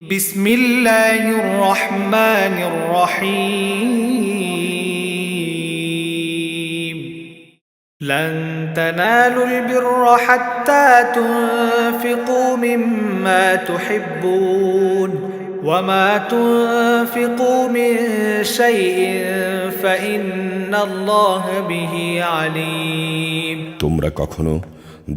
بسم الله الرحمن الرحيم لن تنالوا البر حتى تنفقوا مما تحبون وما تنفقوا من شيء فإن الله به عليم তোমরা কখনো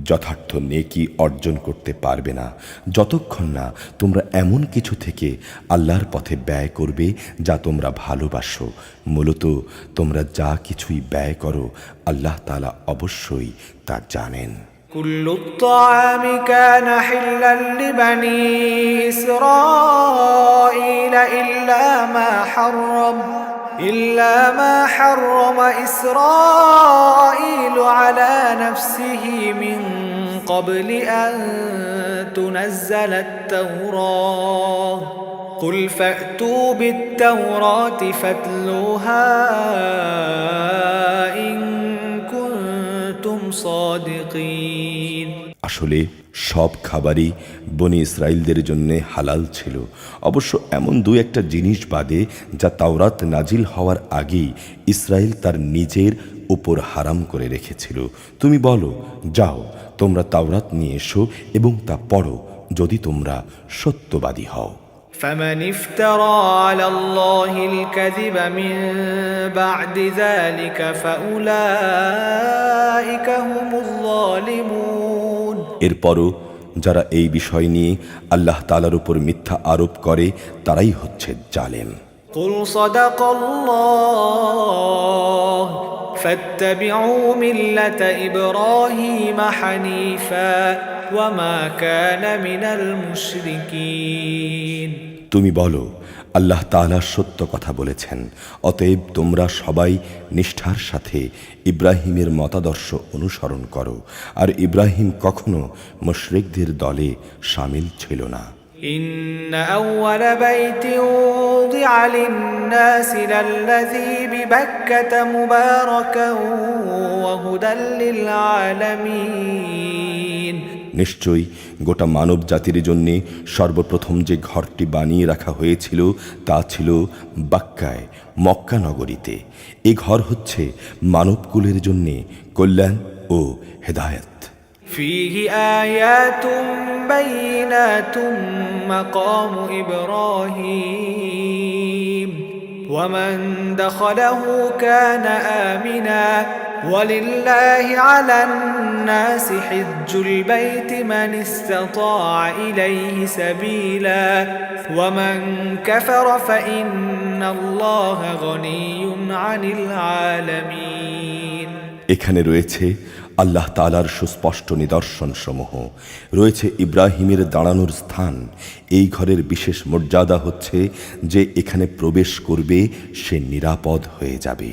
যথার্থ নেকি অর্জন করতে পারবে না যতক্ষণ না তোমরা এমন কিছু থেকে আল্লাহর পথে ব্যয় করবে যা তোমরা ভালোবাসো। মূলত তোমরা যা কিছুই ব্যয় করো আল্লাহ তাআলা অবশ্যই তা জানেন। كل الطعام كان حلا لبني إسرائيل إلا ما حرم إسرائيل على نفسه من قبل أن تنزل التوراة قل فأتوا بالتوراة فاتلوها إن كنتم صادقين। আসলে সব খাবারই বনি ইসরাইলদের জন্য হালাল ছিল, অবশ্য এমন দু একটা জিনিস বাদে যা তাওরাত নাজিল হওয়ার আগেই ইসরাইল তার নিজের উপর হারাম করে রেখেছিল। তুমি বলো, যাও তোমরা তাওরাত নিয়ে এসো এবং তা পড়ো যদি তোমরা সত্যবাদী হও। فمن افترى على الله الكذب من بعد ذلك فأولئك هم الظالمون। এরপরও যারা এই বিষয় নিয়ে আল্লাহ তাআলার উপর মিথ্যা আরোপ করে তারাই হচ্ছে জালেম। قل صدق الله فاتبعوا ملة إبراهيم حنيفا وما كان من المشركين। তুমি বলো, আল্লাহ তাআলা সত্য কথা বলেছেন, অতএব তোমরা সবাই নিষ্ঠার সাথে ইব্রাহিমের মতাদর্শ অনুসরণ করো, আর ইব্রাহিম কখনো মুশরিকদের দলে শামিল ছিল না। إن أول بيت وضع للناس للذي ببكة مباركا وهدى للعالمين। নিশ্চয়ই গোটা মানব জাতির জন্য সর্বপ্রথম যে ঘরটি বানিয়ে রাখা হয়েছিল তা ছিল বাক্কায়, মক্কা নগরীতে। এ ঘর হচ্ছে মানবকুলের জন্য কল্যাণ ও হেদায়েত। فيه آيات بينات مقام إبراهيم ومن دخله كان آمنا ولله على الناس حج البيت من استطاع إليه سبيلا ومن كفر فإن الله غني عن العالمين। এখানে রয়েছে আল্লাহ তাআলার সুস্পষ্ট নিদর্শন সমূহ, রয়েছে ইব্রাহিমের দাঁড়ানোর স্থান। এই ঘরের বিশেষ মর্যাদা হচ্ছে যে এখানে প্রবেশ করবে সে নিরাপদ হয়ে যাবে।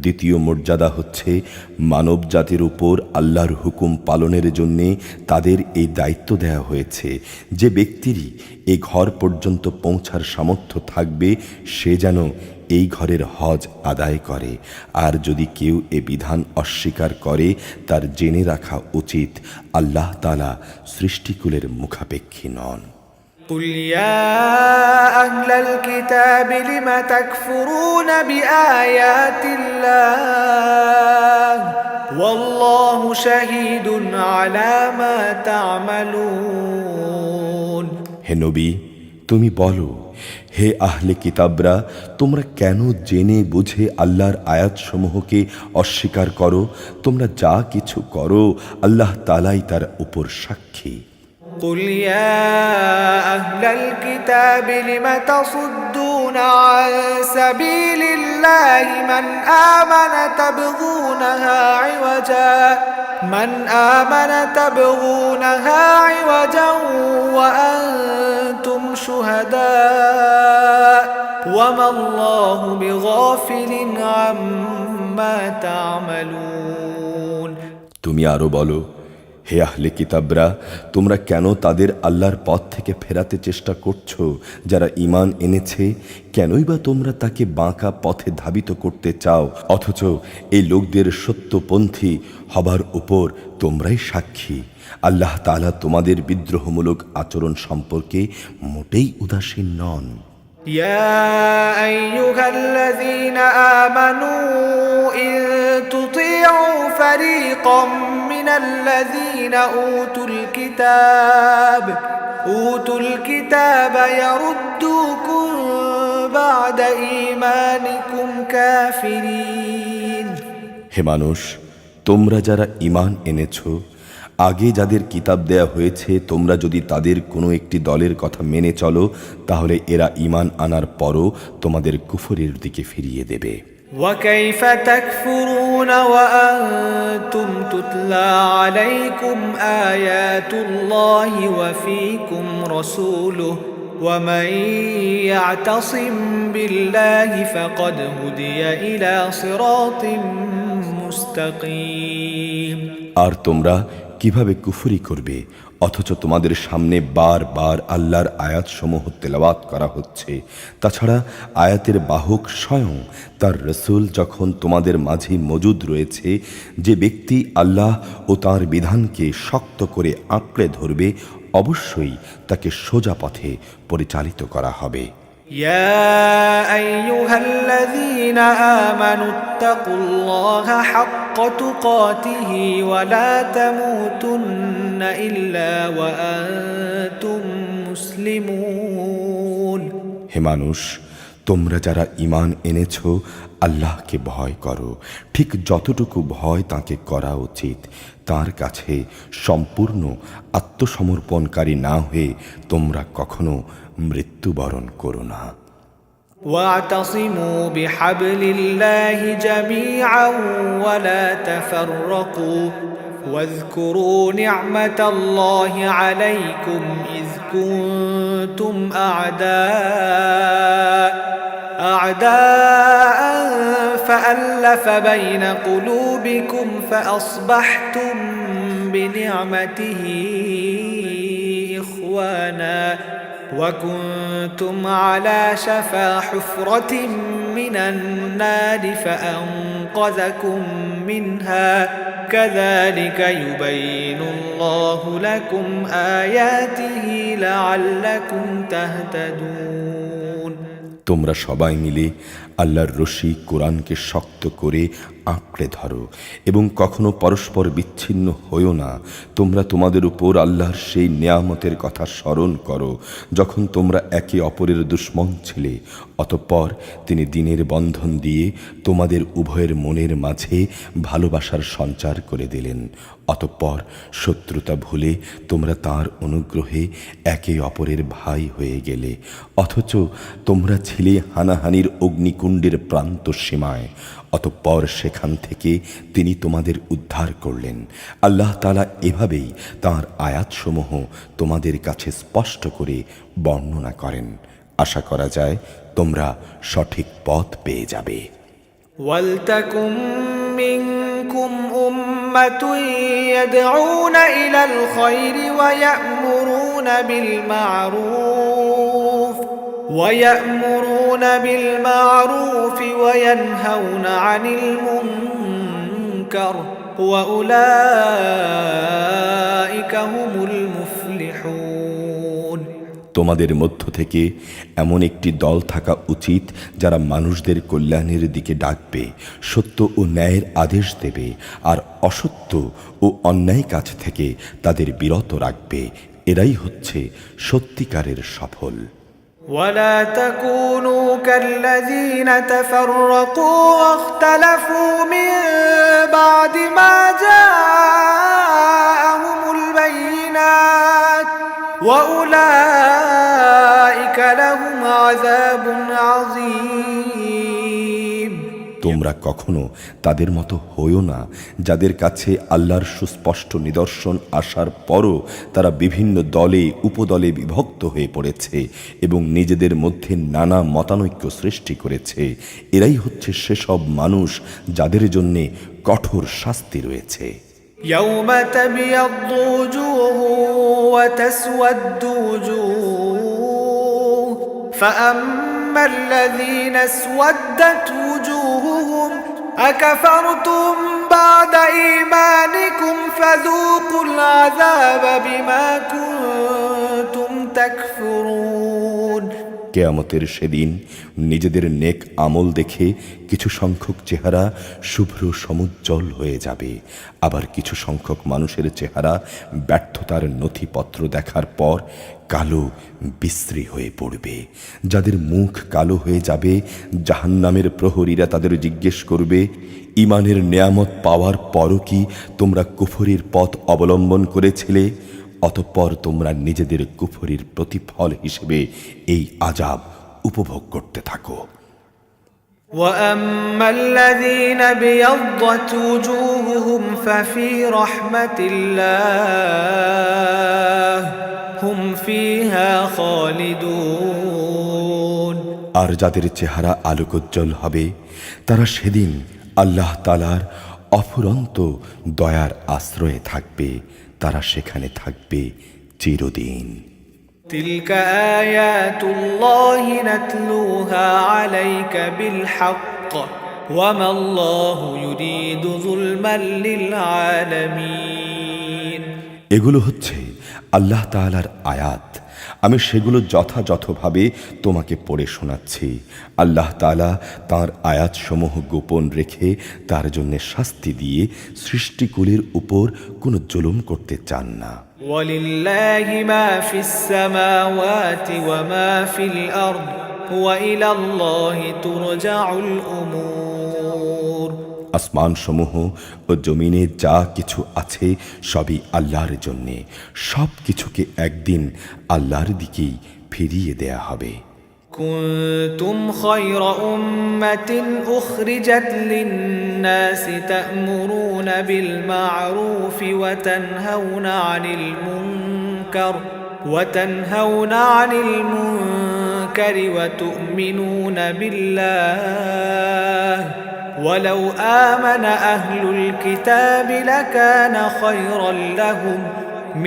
দ্বিতীয় মর্যাদা হচ্ছে মানব জাতির উপর আল্লাহর হুকুম পালনের জন্য তাদের এই দায়িত্ব দেওয়া হয়েছে যে ব্যক্তিরই এই ঘর পর্যন্ত পৌঁছার সামর্থ্য থাকবে সে যেন এই ঘরের হজ আদায় করে। আর যদি কেউ এ বিধান অস্বীকার করে তার জেনে রাখা উচিত আল্লাহ তাআলা সৃষ্টিকুলের মুখাপেক্ষী নন। قل يا أهل الكتاب لم تكفرون بآيات الله والله شهيد على ما تعملون। হে নবী, তুমি বলো, হে আহলে কিতাবরা, তোমরা কেন জেনে বুঝে আল্লাহর আয়াতসমূহকে অস্বীকার করো? তোমরা যা কিছু করো আল্লাহ তাআলাই তার উপর সাক্ষী। قل يا أهل الكتاب لم تصدون عن سبيل الله من آمن تبغونها عوجا وأنتم شهداء وما الله بغافل عما تعملون। তুমি আরো বলো, হে আহলে কিতাবরা, তোমরা কেন তাদের আল্লাহর পথ থেকে ফেরাতে চেষ্টা করছো যারা ঈমান এনেছে? কেনই বা তোমরা তাকে বাঁকা পথে ধাবিত করতে চাও, অথচ এই লোকদের সত্যপন্থী হবার উপর তোমরাই সাক্ষী। আল্লাহ তাআলা তোমাদের বিদ্রোহমূলক আচরণ সম্পর্কে মোটেই উদাসীন নন। يا أيها الذين آمنوا إن تطيعوا فريقا من الذين أوتوا الكتاب يردوكم بعد إيمانكم كافرين। হে মানুষ, তোমরা যারা ঈমান এনেছো, আগে যাদের কিতাব দেয়া হয়েছে, তোমরা যদি তাদের কোনো একটি দলের কথা মেনে চলো, তাহলে এরা ঈমান আনার পরও তোমাদের কুফরের দিকে ফিরিয়ে দেবে। وكيف تكفرون وأنتم تتلى عليكم آيات الله وفيكم رسوله ومن يعتصم بالله فقد هدي إلى صراط মুস্তাকিম। আর তোমরা কিভাবে কুফরি করবে অথচ তোমাদের সামনে বারবার আল্লাহর আয়াতসমূহ তেলাওয়াত করা হচ্ছে? তাছাড়া আয়াতের বাহক স্বয়ং তার রসুল যখন তোমাদের মাঝে মজুদ রয়েছে, যে ব্যক্তি আল্লাহ ও তার বিধানকে শক্ত করে আঁকড়ে ধরবে, অবশ্যই তাকে সোজা পথে পরিচালিত করা হবে। يا أيها الذين آمنوا اتقوا الله حق تقاته ولا تموتن إلا وأنتم مسلمون। হে মানুষ, তোমরা যারা ঈমান এনেছো, আল্লাহকে ভয় করো, ঠিক যতটুকু ভয় তাকে করা উচিত। তার কাছে সম্পূর্ণ আত্মসমর্পণকারী না হয়ে তোমরা কখনো মৃত্যুবরণ করো না। واعتصموا بحبل الله جميعا ولا تفرقوا واذكروا نعمة الله عليكم إذ كنتم أعداء فألف بين قلوبكم فأصبحتم بنعمته إخوانا وكنتم على شفا حفرة من النار فأنقذكم منها كذلك يبين الله لكم آياته لعلكم تهتدون। তোমরা সবাই মিলে আল্লাহর রশি কোরআনকে শক্ত করে আঁকড়ে ধরো এবং কখনো পরস্পর বিচ্ছিন্ন হইও না। তোমরা তোমাদের উপর আল্লাহর সেই নেয়ামতের কথা স্মরণ করো যখন তোমরা একে অপরের দুশমন ছিলে। অতঃপর তিনি দ্বীনের বন্ধন দিয়ে তোমাদের উভয়ের মনের মাঝে ভালোবাসার সঞ্চার করে দিলেন। অতঃপর শত্রুতা ভুলে তোমরা তার অনুগ্রহে একে অপরের ভাই হয়ে গেলে। অথচ তোমরা ছিলে হানাহানির অগ্নিকুণ্ডের প্রান্ত সীমায়। অতঃপর সেখান থেকে তিনি তোমাদের উদ্ধার করলেন। আল্লাহ তাআলা এভাবেই তাঁর আয়াতসমূহ তোমাদের কাছে স্পষ্ট করে বর্ণনা করেন। আশা করা যায় তোমরা সঠিক পথ পেয়ে যাবে। ওয়ালতাকুম মিনকুম উম্মাতুন ইয়াদউনা ইলাল খায়রি ওয়া ইয়া'মুরুনা বিল মা'রুফ وينهون عن المنكر وأولئك هم المفلحون। তোমাদের মধ্য থেকে এমন একটি দল থাকা উচিত যারা মানুষদের কল্যাণের দিকে ডাকবে, সত্য ও ন্যায়ের আদেশ দেবে, আর অসত্য ও অন্যায় কাজ থেকে তাদের বিরত রাখবে। এরাই হচ্ছে সত্যিকারের সফল। ولا تكونوا كالذين تفرقوا واختلفوا من بعد ما جاءهم البينات وأولئك لهم عذاب عظيم। তোমরা কখনো তাদের মতো হইও না যাদের কাছে আল্লাহর সুস্পষ্ট নিদর্শন আসার পরও তারা বিভিন্ন দলে উপদলে বিভক্ত হয়ে পড়েছে এবং নিজেদের মধ্যে নানা মতানৈক্য সৃষ্টি করেছে। এরাই হচ্ছে সেসব মানুষ যাদের জন্যে কঠোর শাস্তি রয়েছে। يوم تبيض وجوه وتسود وجوه فأما الذين اسودت وجوههم أكفرتم بعد إيمانكم فذوقوا العذاب بما كنتم تكفرون কেয়ামতের সেদিন নিজেদের নেক আমল দেখে কিছু সংখ্যক চেহারা শুভ্র সমুজ্জ্বল হয়ে যাবে, আবার কিছু সংখ্যক মানুষের চেহারা ব্যর্থতার নথিপত্র দেখার পর কালো বিশ্রী হয়ে পড়বে। যাদের মুখ কালো হয়ে যাবে, জাহান্নামের প্রহরীরা তাদের জিজ্ঞেস করবে, ঈমানের নেয়ামত পাওয়ার পরও কি তোমরা কুফরির পথ অবলম্বন করেছিলে? অতঃপর তোমরা নিজেদের কুফরির প্রতিফল হিসেবে এই আযাব উপভোগ করতে থাকো। وأما الذين ابيضت وجوههم ففي رحمة الله هم فيها خالدون আর যাদের চেহারা আলোকোজ্জ্বল হবে তারা সেদিন আল্লাহ তাআলার অফুরন্ত দয়ার আশ্রয়ে থাকবে, তারা সেখানে থাকবে চিরদিন। تلك آيات الله نتلوها عليك بالحق وما الله يريد ظلما للعالمين এগুলো হচ্ছে আল্লাহ তাআলার আয়াত, আমি সেগুলো যথাযথভাবে তোমাকে পড়ে শোনাচ্ছি। আল্লাহ তাআলা তাঁর আয়াতসমূহ গোপন রেখে তার জন্য শাস্তি দিয়ে সৃষ্টিকুলের উপর কোনো জুলুম করতে চান না। ولله ما في السماوات وما في الأرض وإلى الله ترجع الأمور আসমানসমূহ ও জমিনে যা কিছু আছে সবই আল্লাহর জন্যে, সব কিছুকে একদিন আল্লাহর দিকেই ফিরিয়ে দেয়া হবে। كنتم خير أمة أخرجت للناس تأمرون بالمعروف وتنهون عن المنكر وتؤمنون بالله ولو آمن أهل الكتاب لكان خيرا لهم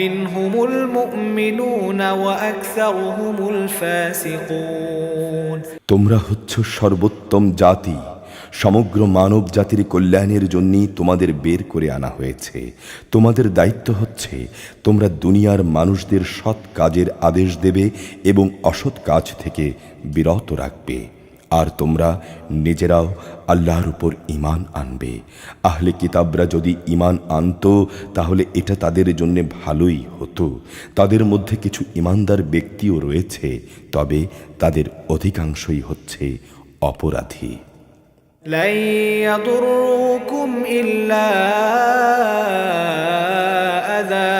منهم المؤمنون وأكثرهم الفاسقون তোমরা হচ্ছ সর্বোত্তম জাতি, সমগ্র মানব জাতির কল্যাণের জন্যই তোমাদের বের করে আনা হয়েছে। তোমাদের দায়িত্ব হচ্ছে তোমরা দুনিয়ার মানুষদের সৎ কাজের আদেশ দেবে এবং অসৎ কাজ থেকে বিরত রাখবে, আর তোমরা নিজেরাও আল্লাহর উপর ঈমান আনবে। আহলে কিতাবরা যদি ঈমান আনতো তাহলে এটা তাদের জন্য ভালোই হতো। তাদের মধ্যে কিছু ঈমানদার ব্যক্তিও রয়েছে, তবে তাদের অধিকাংশই হচ্ছে অপরাধী। لن يضروكم إلا أذى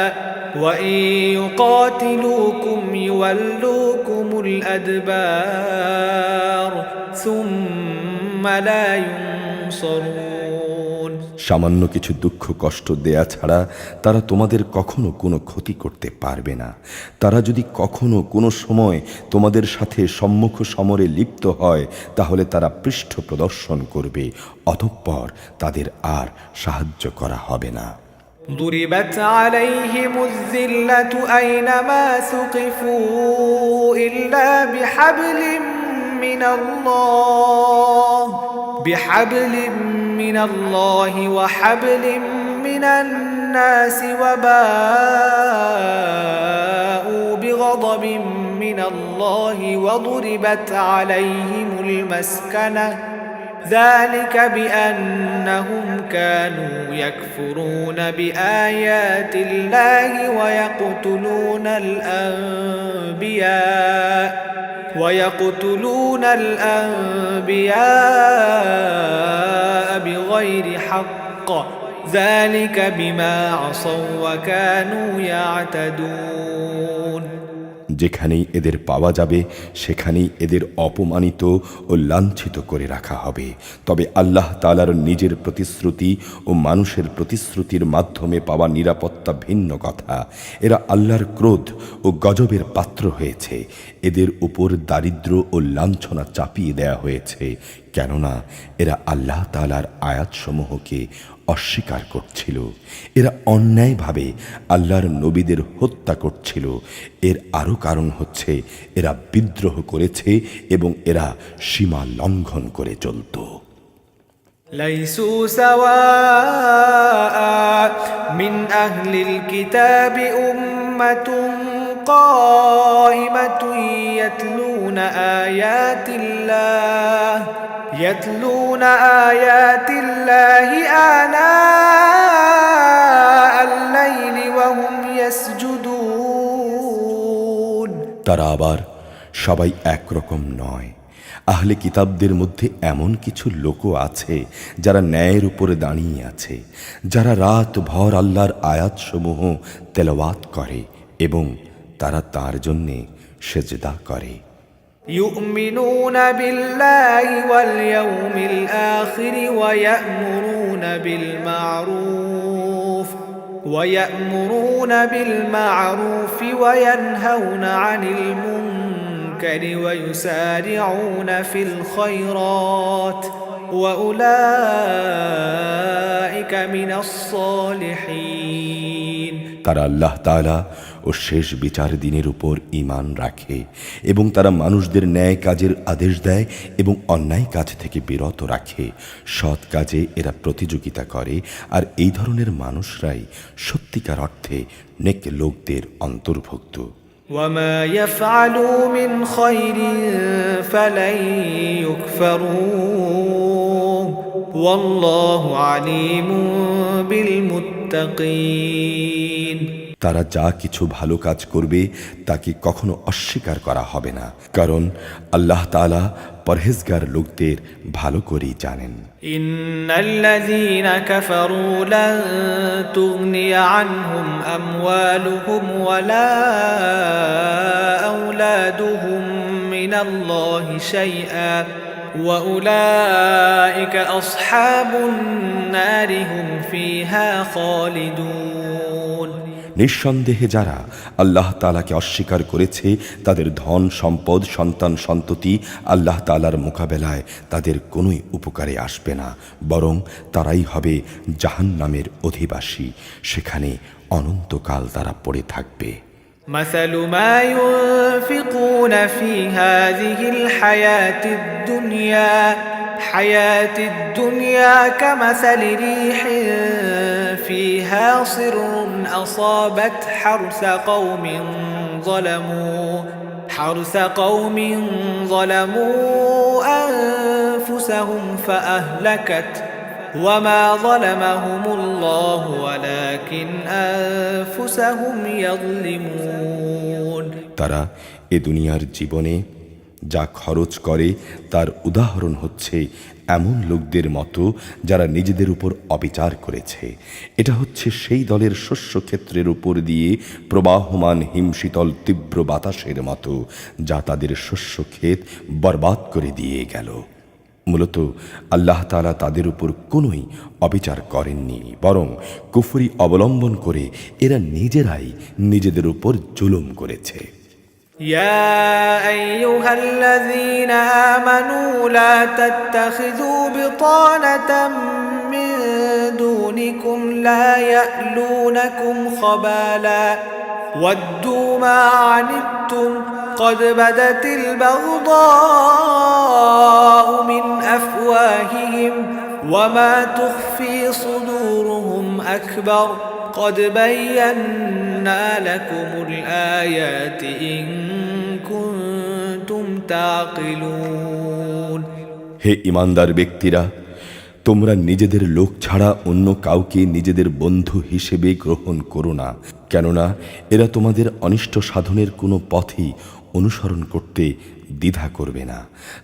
وإن يقاتلوكم يولوكم الأدبار ثم لا ينصرون সামান্য কিছু দুঃখ কষ্ট দেয়া ছাড়া তারা তোমাদের কখনো কোনো ক্ষতি করতে পারবে না। তারা যদি কখনো কোনো সময় তোমাদের সাথে সম্মুখ সমরে লিপ্ত হয় তাহলে তারা পৃষ্ঠ প্রদর্শন করবে, অতঃপর তাদের আর সাহায্য করা হবে না। ضربت عليهم الذلة أينما ثقفوا إلا بحبل من الله وحبل من الناس وباءوا بغضب من الله وضربت عليهم المسكنة ذلك بأنهم كانوا يكفرون بآيات الله ويقتلون الأنبياء بغير حق ذلك بما عصوا وكانوا يعتدون যেখানেই এদের পাওয়া যাবে সেখানেই এদের অপমানিত ও লাঞ্ছিত করে রাখা হবে। তবে আল্লাহ তাআলার নিজের প্রতিশ্রুতি ও মানুষের প্রতিশ্রুতির মাধ্যমে পাওয়া নিরাপত্তা ভিন্ন কথা। এরা আল্লাহর ক্রোধ ও গজবের পাত্র হয়েছে। এদের উপর দারিদ্র্য ও লাঞ্ছনা চাপিয়ে দেয়া হয়েছে, কেননা এরা আল্লাহ তাআলার আয়াতসমূহকে অস্বীকার করছিল। এরা অন্যায়ভাবে আল্লাহর নবীদের হত্যা করছিল। এর আরও কারণ হচ্ছে এরা বিদ্রোহ করেছে এবং এরা সীমা লঙ্ঘন করে চলত। ليسوا سواء من أهل الكتاب أمة قائمة يتلون آيات الله آناء الليل وهم يسجدون তারা আবার সবাই একরকম নয়। আহলে কিতাবদের মধ্যে এমন কিছু লোকও আছে যারা ন্যায়ের উপরে দাঁড়িয়ে আছে, যারা রাত ভর আল্লাহর আয়াতসমূহ তেলাওয়াত করে এবং তারা তার জন্যে সেজদা করে। يؤمنون بالله واليوم الآخر ويأمرون بالمعروف وينهون عن المنكر ويسارعون في الخيرات وأولئك من الصالحين তারা আল্লাহ তাআলা ও শেষ বিচার দিনের উপর ঈমান রাখে এবং তারা মানুষদের ন্যায় কাজের আদেশ দেয় এবং অন্যায় কাজ থেকে বিরত রাখে। সৎ কাজে এরা প্রতিযোগিতা করে, আর এই ধরনের মানুষরাই সত্যিকার অর্থে নেক লোকদের অন্তর্ভুক্ত। وما يفعلوا من خير فلن يكفروه والله عليم بالمتقين তারা যা কিছু ভালো কাজ করবে তাকে কখনো অস্বীকার করা হবে না, কারণ আল্লাহ তাআলা পরহেজগার লোকদের ভালো করেই জানেন। ইন্নাল্লাযীনা কাফারু লান তুগনিয়া আনহুম আমওয়ালুহুম ওয়ালা আওলাদুহুম মিনাল্লাহি শাইআ ওয়া উলাইকা আসহাবুন নারি হুম ফিহা খালিদুন। নিঃসন্দেহে যারা আল্লাহ তাআলাকে অস্বীকার করেছে তাদের ধন সম্পদ সন্তান সন্ততি আল্লাহ তাআলার মোকাবেলায় তাদের কোনোই উপকারে আসবে না, বরং তারাই হবে জাহান্নামের অধিবাসী, সেখানে অনন্তকাল তারা পড়ে থাকবে। مثل ما ينفقون في هذه الحياة الدنيا كمثل ريح فيها صر أصابت حرث قوم ظلموا أنفسهم فأهلكت وما ظلمهم الله ولكن أنفسهم يظلمون তারা এ দুনিয়ার জীবনে যা খরচ করে তার উদাহরণ হচ্ছে এমন লোকদের মতো যারা নিজেদের উপর অবিচার করেছে। এটা হচ্ছে সেই দলের শস্যক্ষেত্রের উপর দিয়ে প্রবাহমান হিমশীতল তীব্র বাতাসের মতো, যা তাদের শস্যক্ষেত বরবাদ করে দিয়ে গেল। মূলত আল্লাহ তাআলা তাদের উপর কোনোই অবিচার করেননি, বরং কুফরি অবলম্বন করে এরা নিজেরাই নিজেদের উপর জুলুম করেছে। يا أيها الذين آمنوا لا تتخذوا بطانة من دونكم لا يألونكم خبالا ودوا ما عنتم قد بدت البغضاء من أفواههم وما تخفي صدورهم أكبر قد بينا لكم الآيات إن كنتم تعقلون হে ঈমানদার ব্যক্তিরা, তোমরা নিজেদের লোক ছাড়া অন্য কাউকে নিজেদের বন্ধু হিসেবে গ্রহণ করো না, কেননা এরা তোমাদের অনিষ্ট সাধনের কোনো পথই অনুসরণ করতে দ্বিধা করবে না।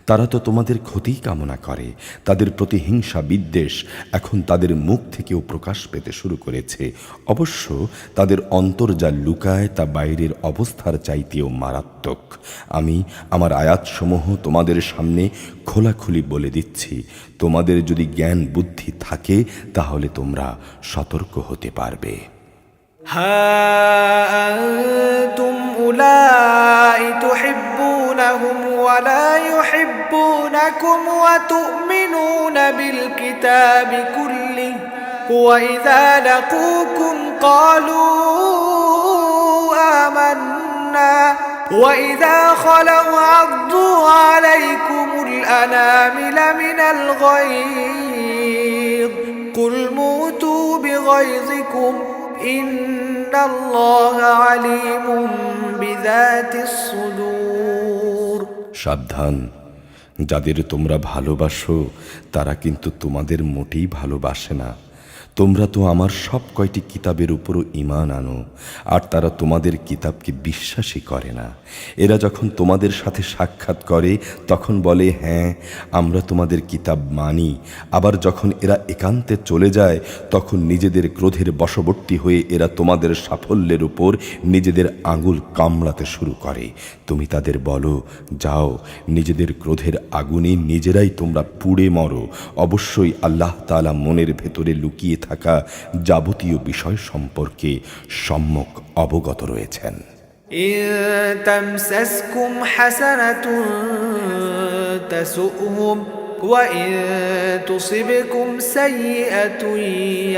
তারা তো তোমাদের ক্ষতিই কামনা করে। তাদের প্রতি হিংসা বিদ্বেষ এখন তাদের মুখ থেকেও প্রকাশ পেতে শুরু করেছে। অবশ্য তাদের অন্তর যা লুকায় তা বাইরের অবস্থার চাইতেও মারাত্মক। আমি আমার আয়াতসমূহ তোমাদের সামনে খোলাখুলি বলে দিচ্ছি। তোমাদের যদি জ্ঞান বুদ্ধি থাকে তাহলে তোমরা সতর্ক হতে পারবে। ها أنتم أولئك تحبونهم ولا يحبونكم وتؤمنون بالكتاب كله وإذا لقوكم قالوا آمنا وإذا خلوا عضوا عليكم الأنامل من الغيظ قل موتوا بغيظكم إن الله عليم بذات الصدور সাবধান, যাদের তোমরা ভালোবাসো তারা কিন্তু তোমাদের মোটেই ভালোবাসে না। তোমরা তো আমার সব কয়টি কিতাবের উপরও ঈমান আনো, আর তারা তোমাদের কিতাবকে বিশ্বাসই করে না। এরা যখন তোমাদের সাথে সাক্ষাৎ করে তখন বলে, হ্যাঁ আমরা তোমাদের কিতাব মানি। আবার যখন এরা একান্তে চলে যায় তখন নিজেদের ক্রোধের বশবর্তী হয়ে এরা তোমাদের সাফল্যের উপর নিজেদের আঙুল কামড়াতে শুরু করে। তুমি তাদের বলো, যাও নিজেদের ক্রোধের আগুনে নিজেরাই তোমরা পুড়ে মরো। অবশ্যই আল্লাহ তাআলা মনের ভেতরে লুকিয়ে থাকা যাবতীয় বিষয় সম্পর্কে সম্যক অবগত রয়েছেন। إن تمسسكم حسنة تسؤهم وإن تصبكم سيئة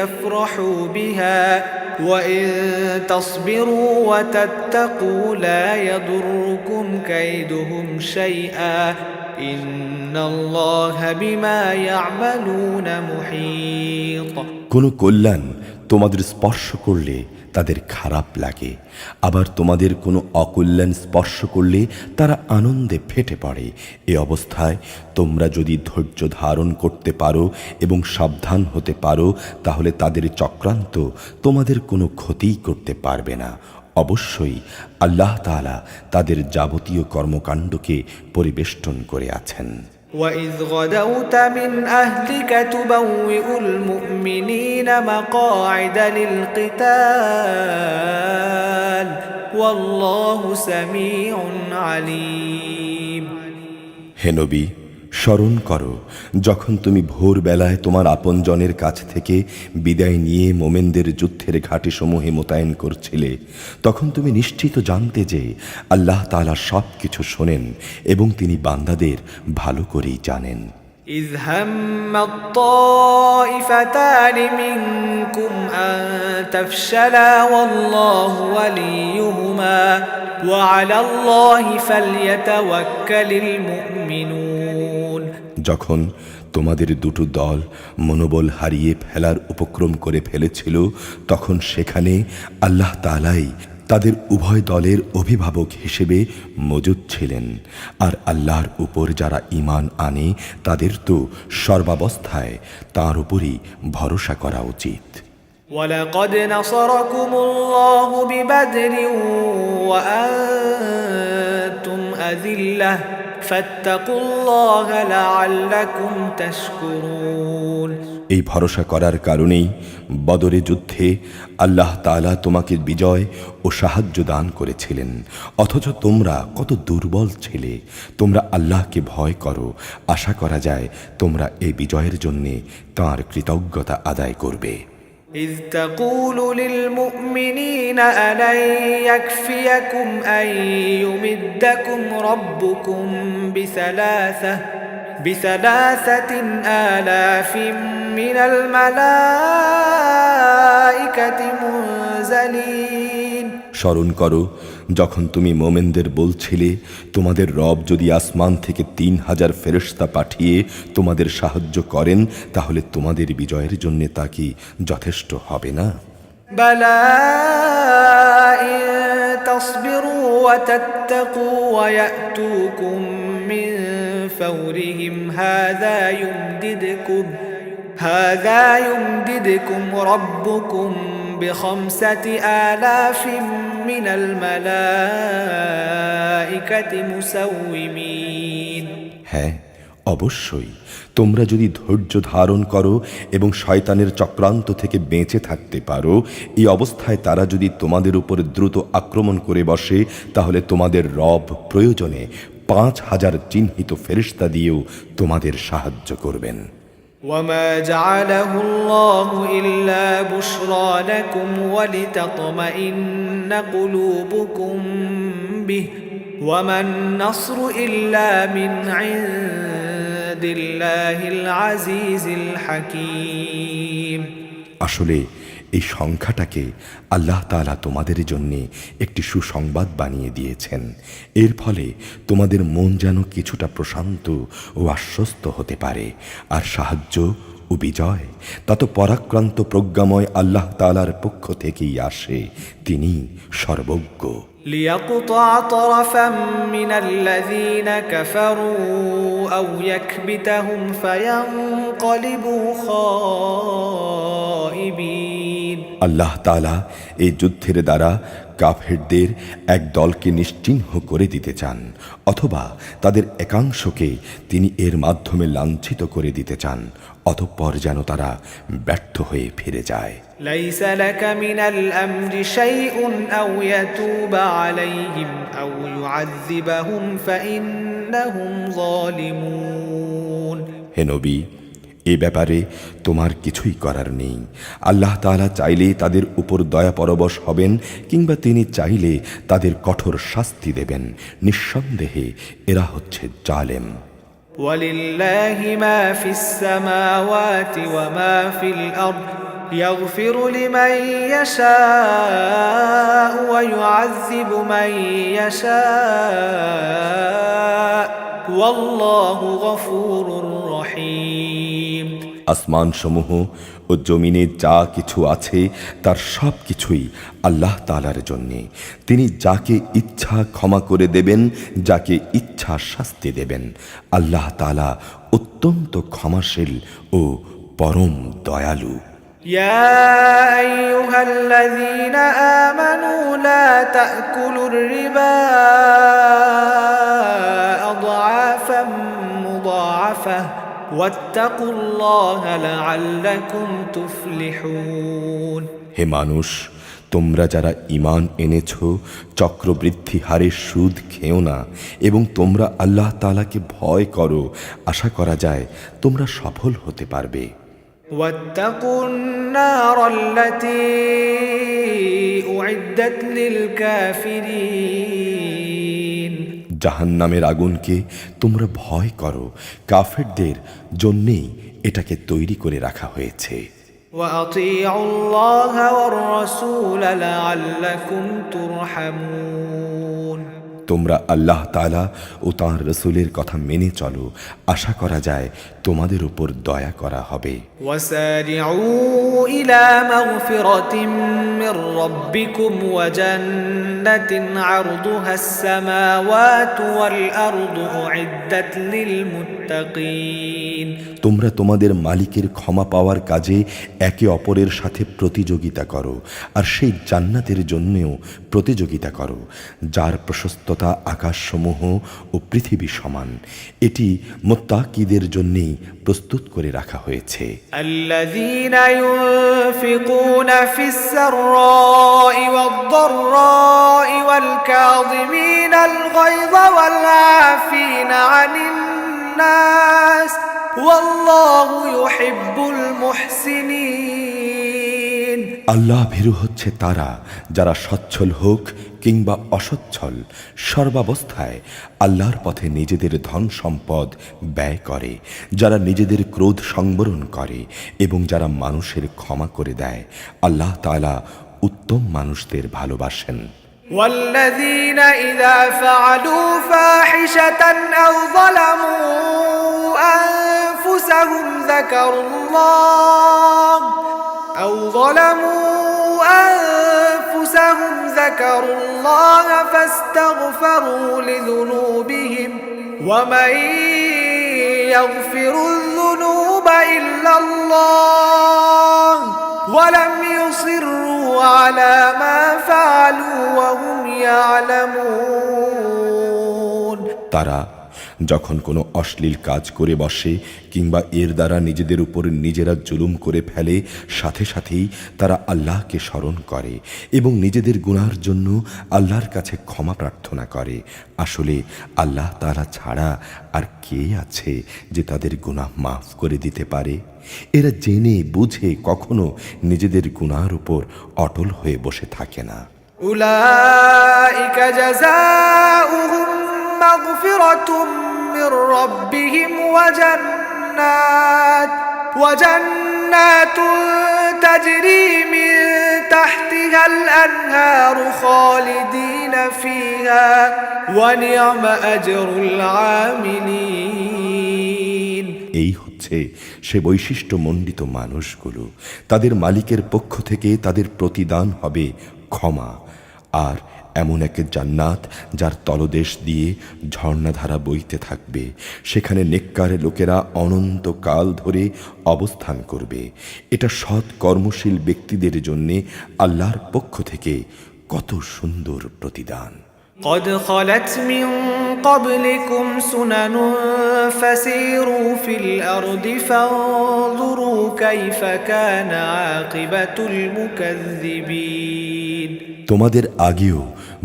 يفرحوا بها وإن تصبروا وتتقوا لا يضركم كيدهم شيئا إن الله بما يعملون محيط। কোনো কল্যাণ তোমাদের স্পর্শ করলে তাদের খারাপ লাগে, আবার তোমাদের কোনো অকল্যাণ স্পর্শ করলে তারা আনন্দে ফেটে পড়ে। এ অবস্থায় তোমরা যদি ধৈর্য ধারণ করতে পারো এবং সাবধান হতে পারো তাহলে তাদের চক্রান্ত তোমাদের কোনো ক্ষতিই করতে পারবে না। অবশ্যই আল্লাহ তাআলা তাদের যাবতীয় কর্মকাণ্ডকে পরিবেষ্টন করে আছেন। وَإِذْ غَدَوْتَ مِنْ أَهْلِكَ تُبَوِّئُ الْمُؤْمِنِينَ مَقَاعِدَ لِلْقِتَالِ وَاللَّهُ سَمِيعٌ عَلِيمٌ। হে নবী, স্মরণ করো যখন তুমি ভোরবেলায় তোমার আপনজনের কাছ থেকে বিদায় নিয়ে মোমেনদের যুদ্ধের ঘাটিসমূহে মোতায়েন করছিলে, তখন তুমি নিশ্চিত জানতে যে আল্লাহ তাআলা সব কিছু শোনেন এবং তিনি বান্দাদের ভালো করেই জানেন। إذ هم الطائفتان منكم أن تفشلا والله وليهما وعلى الله فليتوكل المؤمنون। যখন তোমাদের দুটো দল মনোবল হারিয়ে ফেলার উপক্রম করে ফেলেছিল তখন সেখানে আল্লাহ তাআলাই তাদের উভয় দলের অভিভাবক হিসেবে মজুদ ছিলেন। আর আল্লাহর উপর যারা ঈমান আনে তাদের তো সর্বাবস্থায় তাঁর উপরই ভরসা করা উচিত। ولقد نصركم الله ببدر وأنتم أذلة فاتقوا الله لعلكم تشكرون। এই ভরসা করার কারণেই বদরে যুদ্ধে আল্লাহ তাআলা তোমাকে বিজয় ও সাহায্য দান করেছিলেন, অথচ তোমরা কত দুর্বল ছিলে। তোমরা আল্লাহকে ভয় করো, আশা করা যায় তোমরা এই বিজয়ের জন্যে তাঁর কৃতজ্ঞতা আদায় করবে। إذ تقول للمؤمنين ألن يكفيكم أن يمدكم ربكم بثلاثة آلاف من الملائكة منزلين। স্মরণ করো যখন তুমি মোমেনদের বলছিলে, তোমাদের রব যদি আসমান থেকে 3000 ফেরেশতা পাঠিয়ে তোমাদের সাহায্য করেন তাহলে তোমাদের বিজয়ের জন্য তা কি যথেষ্ট হবে না? بلى إن تصبروا وتتقوا ويأتوكم من فورهم هذا يمددكم ربكم ب5000 من الملائكة مسومين। হ্যাঁ, অবশ্যই তোমরা যদি ধৈর্য ধারণ করো এবং শয়তানের চক্রান্ত থেকে বেঁচে থাকতে পারো, এই অবস্থায় তারা যদি তোমাদের উপর দ্রুত আক্রমণ করে বসে তাহলে তোমাদের রব প্রয়োজনে 5000 চিহ্নিত ফেরেশতা দিয়েও তোমাদের সাহায্য করবেন। وما جعله الله إلا بشرى لكم ولتطمئن قلوبكم به وما النصر إلا من عند الله العزيز الحكيم। আসলে এই সংখ্যাটাকে আল্লাহ তাআলা তোমাদের জন্য একটি সুসংবাদ বানিয়ে দিয়েছেন। এর ফলে তোমাদের মন যেন কিছুটা প্রশান্ত ও আশ্বস্ত হতে পারে, আর সাহায্য ও ও বিজয় তা তো পরাক্রান্ত প্রজ্ঞাময় আল্লাহ তাআলার পক্ষ থেকেই আসে, তিনি সর্বজ্ঞ। ليقطع طرفا من الذين كفروا أو يكبتهم فينقلبوا خائبين আল্লাহ তাআলা এই যুদ্ধের দ্বারা কাফেরদের এক দলকে নিশ্চিহ্ন করে দিতে চান, অথবা তাদের একাংশকে তিনি এর মাধ্যমে লাঞ্ছিত করে দিতে চান, অতঃপর যেন তারা ব্যর্থ হয়ে ফিরে যায়। ليس لك من الأمر شيء أو يتوب عليهم أو يعذبهم فإنهم ظالمون। হে নবী, এ ব্যাপারে তোমার কিছুই করার নেই। আল্লাহ তাআলা চাইলে তাদের উপর দয়া পরবশ হবেন, কিংবা তিনি চাইলে তাদের কঠোর শাস্তি দেবেন। নিঃসন্দেহে এরা হচ্ছে জালেম। ولله ما في السماوات وما في الأرض يغفر لمن يشاء ويعذب من يشاء والله غفور رحيم। আসমান সমূহ ও জমিনে যা কিছু আছে তার সব কিছুই আল্লাহ তাআলার জন্যে। তিনি যাকে ইচ্ছা ক্ষমা করে দেবেন, যাকে ইচ্ছা শাস্তি দেবেন। আল্লাহ তাআলা অত্যন্ত ক্ষমাশীল ও পরম দয়ালু। يا أيها الذين آمنوا لا تأكلوا الربا أضعافا مضاعفة واتقوا الله لعلكم تفلحون। হে মানুষ, তোমরা যারা ঈমান এনেছ, চক্রবৃদ্ধি হারে সুদ খেও না, এবং তোমরা আল্লাহ তাআলাকে ভয় করো, আশা করা যায় তোমরা সফল হতে পারবে। واتقوا النار التي أعدت للكافرين। জাহান্নামের আগুনকে তোমরা ভয় করো, কাফেরদের জন্যেই এটাকে তৈরি করে রাখা হয়েছে। وأطيعوا الله والرسول لعلكم ترحمون। তোমরা আল্লাহ তাআলা ও তাঁর রাসূলের কথা মেনে চলো, আশা করা যায় তোমাদের উপর দয়া করা হবে। وسارعوا إلى مغفرة من ربكم وجنة عرضها السماوات والأرض أعدت للمتقين। তোমরা তোমাদের মালিকের ক্ষমা পাওয়ার কাজে একে অপরের সাথে প্রতিযোগিতা করো, আর সেই জান্নাতের জন্যেও প্রতিযোগিতা করো যার প্রশস্ততা আকাশসমূহ ও পৃথিবী সমান। এটি মুত্তাকিদের জন্যেই প্রস্তুত করে রাখা হয়েছে। الذين ينفقون في السراء والضراء والكاظمين الغيظ والعافين عن الناس والله يحب المحسنين। আল্লাহ ভীরু হচ্ছে তারা যারা সচ্ছল হোক কিংবা অসচ্ছল, সর্বাবস্থায় আল্লাহর পথে নিজেদের ধন সম্পদ ব্যয় করে, যারা নিজেদের ক্রোধ সংবরণ করে এবং যারা মানুষের ক্ষমা করে দেয়। আল্লাহ তাআলা উত্তম মানুষদের ভালোবাসেন। والذين إذا فعلوا فاحشة أو ظلموا أنفسهم ذكروا الله فاستغفروا لذنوبهم ومن يغفر الذنوب إلا الله ولم يصروا على ما فعلوا وهم يعلمون। তারা যখন কোনো অশ্লীল কাজ করে বসে কিংবা এর দ্বারা নিজেদের উপর নিজেরা জুলুম করে ফেলে, সাথে সাথেই তারা আল্লাহকে স্মরণ করে এবং নিজেদের গুনার জন্য আল্লাহর কাছে ক্ষমা প্রার্থনা করে। আসলে আল্লাহ তাআলা ছাড়া আর কে আছে যে তাদের গুনাহ মাফ করে দিতে পারে? এরা জেনে বুঝে কখনো নিজেদের গুনার উপর অটল হয়ে বসে থাকে না। উলাইকা জাযাউহুম মাগফিরাতুম মির রাব্বিহিম ওয়া জান্নাতুন তাজরি মিন তাহতিহাল আনহারু খালিদিনা ফিহা ওয়া নি'মা আজরুল আমিলিন। এই হচ্ছে হচ্ছে সে বৈশিষ্ট্যমণ্ডিত মানুষগুলো। তাদের মালিকের পক্ষ থেকে তাদের প্রতিদান হবে ক্ষমা আর এমন এক জান্নাত যার তলদেশ দিয়ে ঝর্ণাধারা বইতে থাকবে। সেখানে নেককার লোকেরা অনন্তকাল ধরে অবস্থান করবে। এটা সৎ কর্মশীল ব্যক্তিদের জন্য আল্লাহর পক্ষ থেকে কত সুন্দর প্রতিদান। قد خلت من قبلكم سنن فسيروا في الأرض فانظروا كيف كان عاقبة المكذبين। তোমাদের আগেও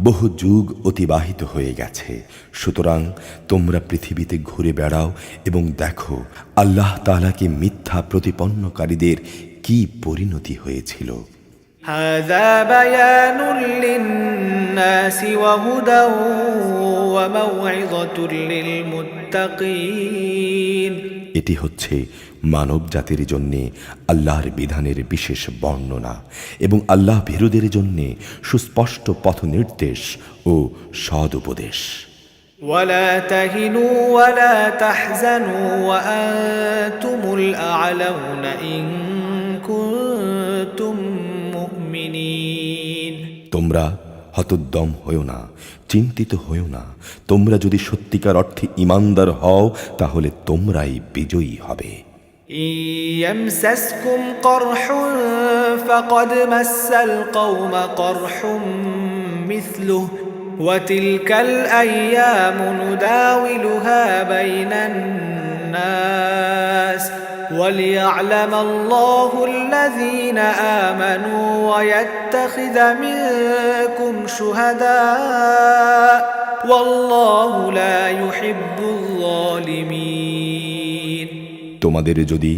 বহু যুগ অতিবাহিত হয়ে গেছে, সুতরাং তোমরা পৃথিবীতে ঘুরে বেড়াও এবং দেখো আল্লাহ তাআলাকে মিথ্যা প্রতিপন্নকারীদের কি পরিণতি হয়েছিল। هذا بيان للناس وهدى وموعظة للمتقين। এটি হচ্ছে মানব জাতির জন্য আল্লাহর বিধানের বিশেষ বর্ণনা এবং আল্লাহ ভীরুদের জন্য সুস্পষ্ট পথ নির্দেশ ও সদুপদেশ। ولا تهنوا ولا تحزنوا وأنتم الأعلون إن كنتم مؤمنين। তোমরা হতোদ্যম হও না, চিন্তিত হও না। তোমরা যদি সত্যিকার অর্থে ঈমানদার হও তাহলে তোমরাই বিজয়ী হবে। إن يمسسكم قرح فقد مس القوم قرح مثله وتلك الأيام نداولها بين الناس وليعلم الله الذين آمنوا ويتخذ منكم شهداء والله لا يحب الظالمين। তোমাদের যদি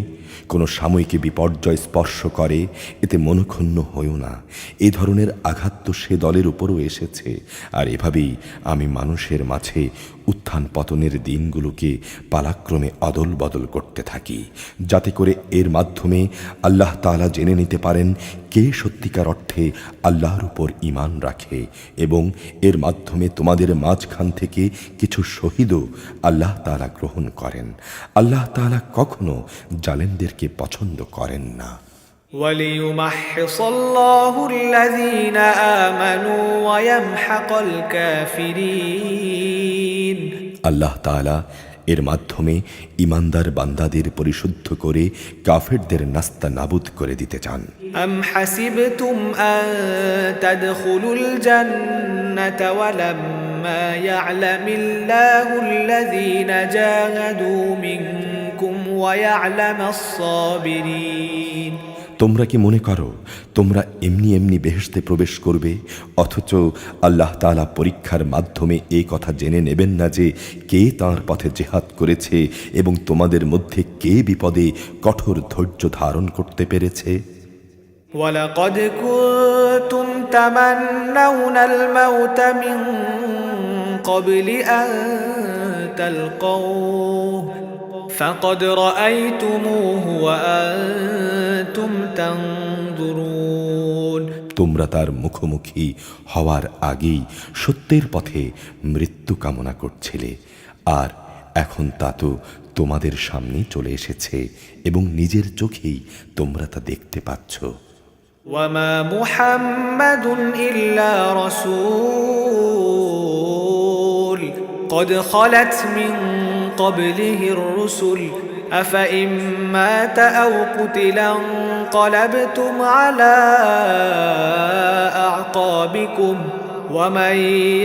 কোনো সাময়িক বিপর্যয় স্পর্শ করে এতে মনক্ষুণ্ণ হও না। এ ধরনের আঘাত তো সে দলের উপরও এসেছে, আর এভাবেই আমি মানুষের মাঝে উত্থান পতনের দিনগুলোকে পালাক্রমে অদল বদল করতে থাকি, যাতে করে এর মাধ্যমে আল্লাহ তাআলা জেনে নিতে পারেন কে সত্যিকার অর্থে আল্লাহর উপর ঈমান রাখে, এবং এর মাধ্যমে তোমাদের মাঝখান থেকে কিছু শহীদও আল্লাহ তাআলা গ্রহণ করেন। আল্লাহ তাআলা কখনো জালেমদেরকে পছন্দ করেন না। وليمحص الله الذين آمنوا ويمحق الكافرين। আল্লাহ তাআলা এর মাধ্যমে ঈমানদার বান্দাদের পরিশুদ্ধ করে কাফেরদের নাস্তা নাবুদ করে দিতে চান। أم حسبتم أن تدخلوا الجنة ولما يعلم الله الذين جاهدوا منكم ويعلم الصابرين। তোমরা কি মনে করো তোমরা এমনি এমনি বেহেশতে প্রবেশ করবে, অথচ আল্লাহ তাআলা পরীক্ষার মাধ্যমে এই কথা জেনে নেবেন না যে কে তাঁর পথে জিহাদ করেছে এবং তোমাদের মধ্যে কে বিপদে কঠোর ধৈর্য ধারণ করতে পেরেছে। ولقد كنتم تمنون الموت من قبل أن تلقوه فقد رأيتموه وأنتم تنظرون। তোমরা তার মুখোমুখি হওয়ার আগেই সত্যের পথে মৃত্যু কামনা করছিলে, আর এখন তা তো তোমাদের সামনে চলে এসেছে এবং নিজের চোখেই তোমরা তা দেখতে পাচ্ছ। وما محمد إلا رسول قد خلت من قبله الرسل أفإن مات أو قتلا انقلبتم على أعقابكم ومن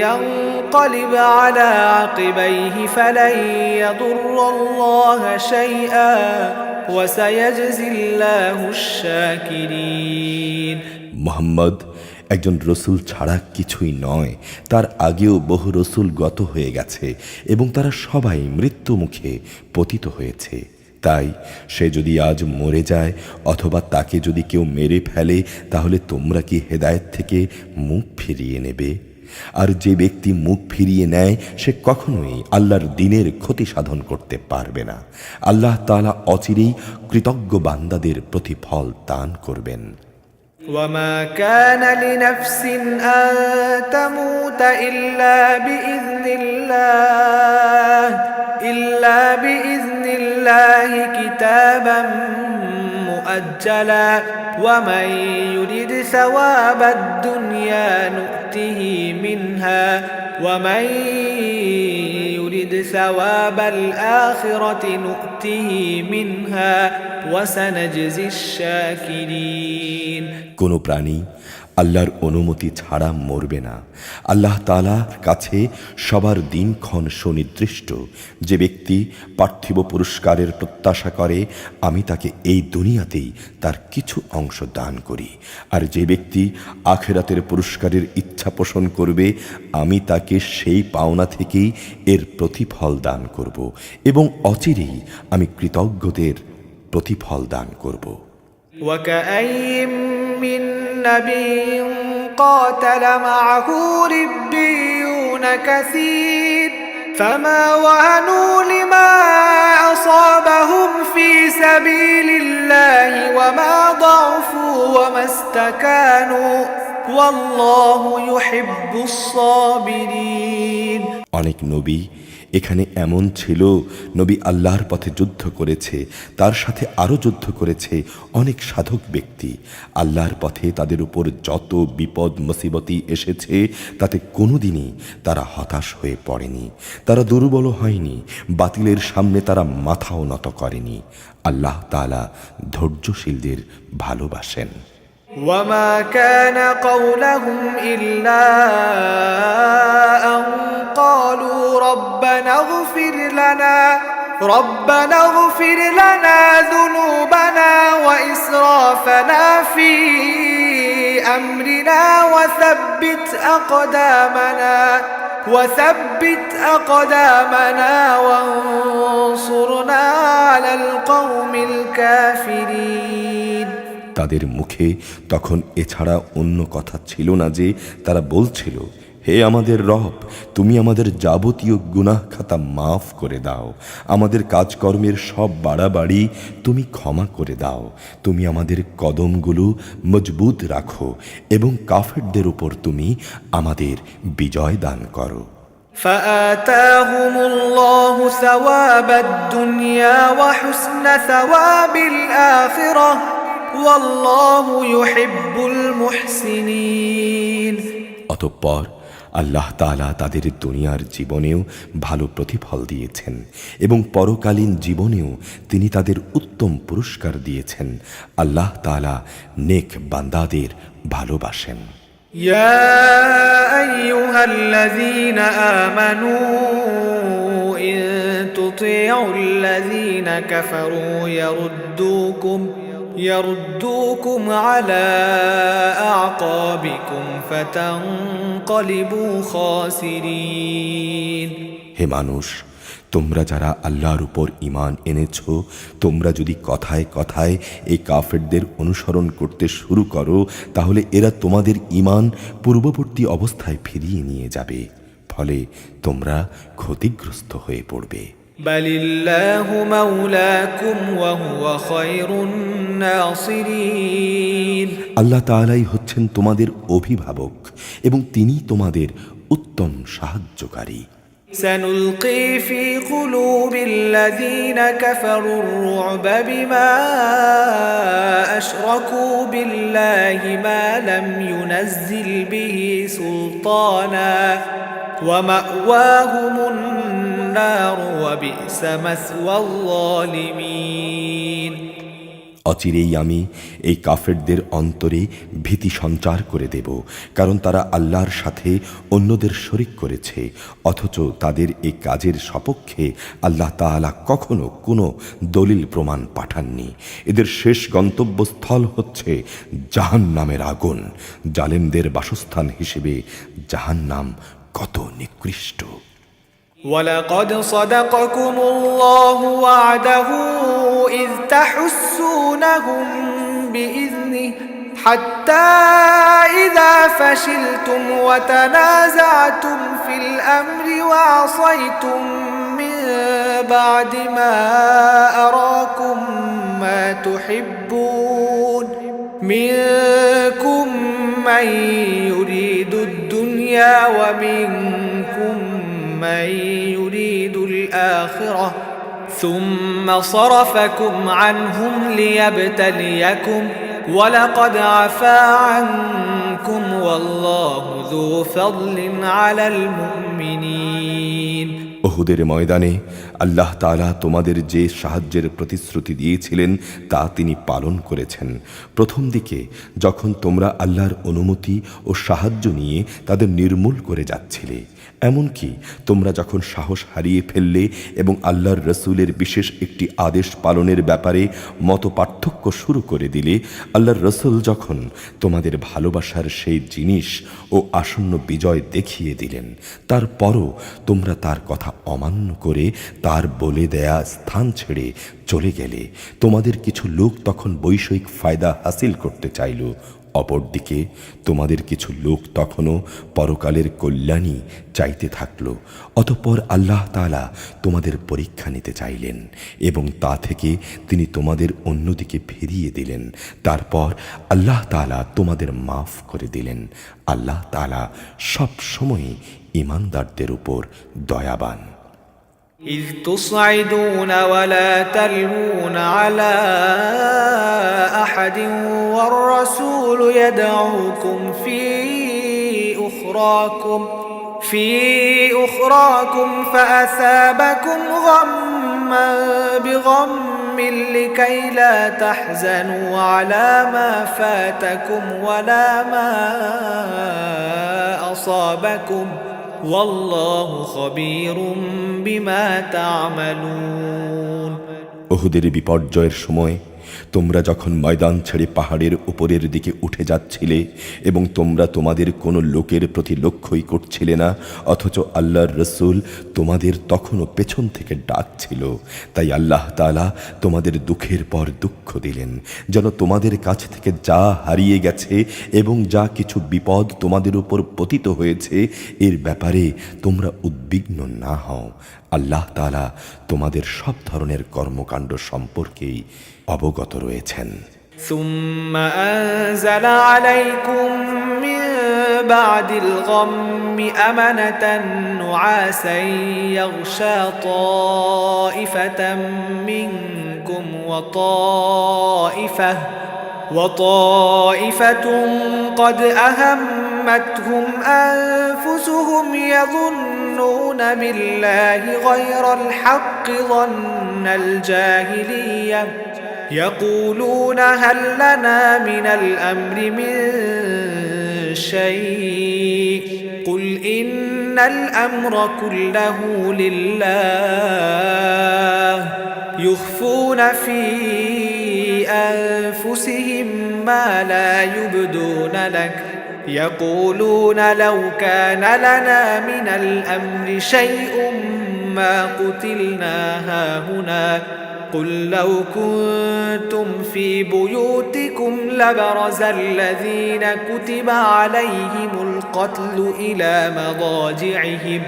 ينقلب على عقبيه فلن يضر الله شيئا وسيجزي الله الشاكرين। মুহাম্মদ একজন রসুল ছাড়া কিছুই নয়। তার আগেও বহু রসুল গত হয়ে গেছে এবং তারা সবাই মৃত্যু মুখে পতিত হয়েছে। তাই সে যদি আজ মরে যায় অথবা তাকে যদি কেউ মেরে ফেলে তাহলে তোমরা কি হেদায়েত থেকে মুখ ফিরিয়ে নেবে? আর যে ব্যক্তি মুখ ফিরিয়ে নেয় সে কখনোই আল্লাহর দ্বীনের ক্ষতি সাধন করতে পারবে না। আল্লাহ তাআলা অচিরেই কৃতজ্ঞ বান্দাদের প্রতিফল দান করবেন। وما كان لنفس أن تموت إلا بإذن الله الله كتابا مؤجلا ومن يرد ثواب الدنيا نؤته منها ومن يرد ثواب الآخرة نؤته منها وسنجزي الشاكرين কোনো প্রাণী আল্লাহর অনুমতি ছাড়া মরবে না। আল্লাহ তাআলার কাছে সবার দিনক্ষণ সুনির্দিষ্ট। যে ব্যক্তি পার্থিব পুরস্কারের প্রত্যাশা করে, আমি তাকে এই দুনিয়াতেই তার কিছু অংশ দান করি, আর যে ব্যক্তি আখিরাতের পুরস্কারের ইচ্ছা পোষণ করবে, আমি তাকে সেই পাওনা থেকেই এর প্রতিফল দান করব, এবং অচিরেই আমি কৃতজ্ঞদের প্রতিফল দান করব। وكأين من نبي قاتل معه ربيون كثير فما وهنوا لما أصابهم في سبيل الله وما ضعفوا وما استكانوا والله يحب الصابرين অনেক নবী এখানে এমন ছিল, নবী আল্লাহর পথে যুদ্ধ করেছে, তার সাথে আরও যুদ্ধ করেছে অনেক সাধক ব্যক্তি। আল্লাহর পথে তাদের উপর যত বিপদ মুসিবতি এসেছে, তাতে কোনোদিনই তারা হতাশ হয়ে পড়েনি, তারা দুর্বল হয়নি, বাতিলের সামনে তারা মাথাও নত করেনি। আল্লাহ তাআলা ধৈর্যশীলদের ভালোবাসেন। وما كان قولهم إلا أن قالوا ربنا اغفر لنا ذنوبنا وإسرافنا في أمرنا وثبت أقدامنا وانصرنا على القوم الكافرين তাদের মুখে তখন এছাড়া অন্য কথা ছিল না যে তারা বলছিল, হে আমাদের রব, তুমি আমাদের যাবতীয় গুনাহ খাতা মাফ করে দাও, আমাদের কাজকর্মের সব বাড়াবাড়ি তুমি ক্ষমা করে দাও, তুমি আমাদের কদমগুলো মজবুত রাখো এবং কাফেরদের উপর তুমি আমাদের বিজয় দান করো। فآتاهم الله ثواب الدنيا وحسن ثواب الآخرة والله يحب المحسنين অতঃপর আল্লাহ তাআলা তাদের দুনিয়ার জীবনেও ভালো প্রতিফল দিয়েছেন এবং পরকালীন জীবনেও তিনি তাদের উত্তম পুরস্কার দিয়েছেন। আল্লাহ তাআলা নেক বান্দাদের ভালোবাসেন। يا أيها الذين آمنوا إن تطيعوا الذين كفروا يردوكم على أعقابكم فتنقلبوا خاسرين হে মানুষ, তোমরা যারা আল্লাহর উপর ঈমান এনেছ, তোমরা যদি কথায় কথায় এই কাফেরদের অনুসরণ করতে শুরু করো, তাহলে এরা তোমাদের ঈমান পূর্ববর্তী অবস্থায় ফিরিয়ে নিয়ে যাবে, ফলে তোমরা ক্ষতিগ্রস্ত হয়ে পড়বে। বালিল্লাহু মাওলাকুম ওয়া হুয়া খায়রুন নাসিরিন আল্লাহ তাআলাই হচ্ছেন তোমাদের অভিভাবক এবং তিনি তোমাদের উত্তম সাহায্যকারী। سنلقي في قلوب الذين كفروا الرعب بما أشركوا بالله ما لم ينزل به سلطانا ومأواهم النار وبئس مثوى الظالمين অচিরেই আমি এই কাফেরদের অন্তরে ভীতি সঞ্চার করে দেব, কারণ তারা আল্লাহর সাথে অন্যদের শরিক করেছে, অথচ তাদের এই কাজের সপক্ষে আল্লাহ তাআলা কখনো কোনো দলিল প্রমাণ পাঠাননি। এদের শেষ গন্তব্যস্থল হচ্ছে জাহান্নামের আগুন। জালেমদের বাসস্থান হিসেবে জাহান্নাম কত নিকৃষ্ট। ولقد صدقكم الله وعده إذ تحسونهم بإذنه حتى إذا فشلتم وتنازعتم في الأمر وعصيتم من بعد ما أراكم ما تحبون منكم من يريد الدنيا ومنكم من يريد الآخرة ثم صرفكم عنهم ليبتليكم ولقد عفا عنكم والله ذو فضل على المؤمنين উহুদের ময়দানে আল্লাহ তাআলা তোমাদের যে সাহায্যের প্রতিশ্রুতি দিয়েছিলেন তা তিনি পালন করেছেন। প্রথম দিকে যখন তোমরা আল্লাহর অনুমতি ও সাহায্য নিয়ে তাদের নির্মূল করে যাচ্ছিলে, এমনকি তোমরা যখন সাহস হারিয়ে ফেললে এবং আল্লাহর রসুলের বিশেষ একটি আদেশ পালনের ব্যাপারে মত পার্থক্য শুরু করে দিলে, আল্লাহর রসুল যখন তোমাদের ভালোবাসার সেই জিনিস ও আসন্ন বিজয় দেখিয়ে দিলেন, তারপরও তোমরা তার কথা অমান্য করে তার বলে দেয়া স্থান ছেড়ে চলে গেলে, তোমাদের কিছু লোক তখন বৈষয়িক ফায়দা হাসিল করতে চাইল, অপরদিকে তোমাদের কিছু লোক তখনও পরকালের কল্যাণই চাইতে থাকল। অতঃপর আল্লাহ তাআলা তোমাদের পরীক্ষা নিতে চাইলেন এবং তা থেকে তিনি তোমাদের অন্যদিকে ফিরিয়ে দিলেন। তারপর আল্লাহ তাআলা তোমাদের মাফ করে দিলেন। আল্লাহ তাআলা সব সময় ঈমানদারদের উপর দয়াবান। إذ تصعدون ولا تلوون على أحد والرسول يدعوكم في أخراكم فأثابكم غما بغم لكي لا تحزنوا على ما فاتكم ولا ما أصابكم والله خبير بما تعملون উহুদের বিপর্যয়ের সময় তোমরা যখন ময়দান ছেড়ে পাহাড়ের উপরের দিকে উঠে যাচ্ছিলে এবং তোমরা তোমাদের কোনো লোকের প্রতি লক্ষ্যই করছিলে না, অথচ আল্লাহর রসুল তোমাদের তখনও পেছন থেকে ডাকছিল, তাই আল্লাহ তাআলা তোমাদের দুঃখের পর দুঃখ দিলেন, যেন তোমাদের কাছ থেকে যা হারিয়ে গেছে এবং যা কিছু বিপদ তোমাদের উপর পতিত হয়েছে এর ব্যাপারে তোমরা উদ্বিগ্ন না হও। আল্লাহ তাআলা তোমাদের সব ধরনের কর্মকাণ্ড সম্পর্কেই অবগত রয়েছেন। ثم أنزل عليكم من بعد الغم أمنة نعاسا يغشى طائفة منكم وطائفة قد أهمتهم أنفسهم يظنون بالله غير الحق ظن الجاهلية يقولون هل لنا من الأمر من شيء قل إن الأمر كله لله يخفون في أنفسهم ما لا يبدون لك يقولون لو كان لنا من الأمر شيء ما قتلنا هاهنا قل لو كنتم في بيوتكم لبرز الذين كتب عليهم القتل إلى مضاجعهم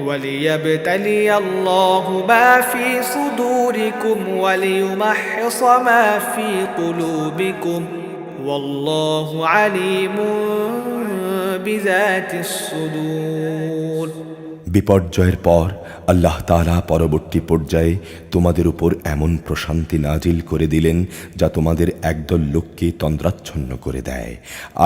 وليبتلي الله ما في صدوركم وليمحص ما في قلوبكم والله عليم بذات الصدور বিপর্যয়ের পর আল্লাহ তাআলা পরবর্তী পর্যায়ে তোমাদের উপর এমন প্রশান্তি নাজিল করে দিলেন যা তোমাদের একদল লোককে তন্দ্রাচ্ছন্ন করে দেয়।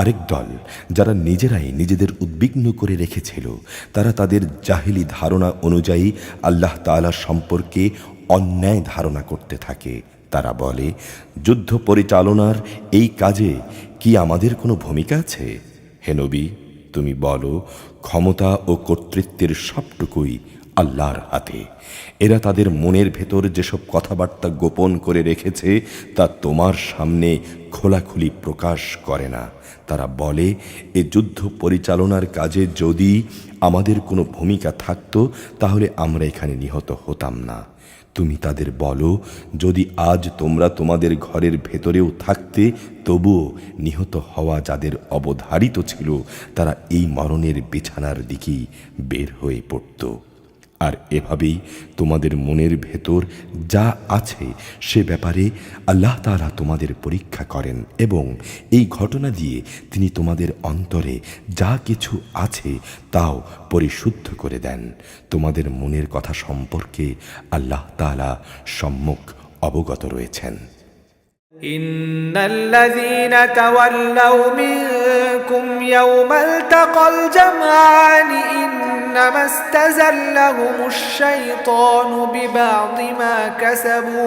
আরেক দল যারা নিজেরাই নিজেদের উদ্বিগ্ন করে রেখেছিল, তারা তাদের জাহিলি ধারণা অনুযায়ী আল্লাহ তাআলা সম্পর্কে অন্যায় ধারণা করতে থাকে। তারা বলে, যুদ্ধ পরিচালনার এই কাজে কি আমাদের কোনো ভূমিকা আছে? হে নবী, তুমি বলো, ক্ষমতা ও কর্তৃত্বের সবটুকুই আল্লাহর হাতে। এরা তাদের মনের ভেতর যেসব কথাবার্তা গোপন করে রেখেছে তা তোমার সামনে খোলাখুলি প্রকাশ করে না। তারা বলে, এ যুদ্ধ পরিচালনার কাজে যদি আমাদের কোনো ভূমিকা থাকতো তাহলে আমরা এখানে নিহত হতাম না। তুমি তাদের বলো, যদি আজ তোমরা তোমাদের ঘরের ভেতরেও থাকতে তবুও নিহত হওয়া যাদের অবধারিত ছিল তারা এই মরণের বিছানার দিকেই বের হয়ে পড়ত। আর এভাবেই তোমাদের মনের ভেতর যা আছে সে ব্যাপারে আল্লাহ তাআলা তোমাদের পরীক্ষা করেন এবং এই ঘটনা দিয়ে তিনি তোমাদের অন্তরে যা কিছু আছে তাও পরিশুদ্ধ করে দেন। তোমাদের মনের কথা সম্পর্কে আল্লাহ তাআলা সম্যক অবগত রয়েছেন। ইন্নাল্লাযীনা তাওয়াল্লাউ মিনকুম ইয়াওমাল তাকাল জামআনি ইন্নামা ইস্তাযাল্লাহুমুশ শাইতানু বিবা'দি মা কাসাবু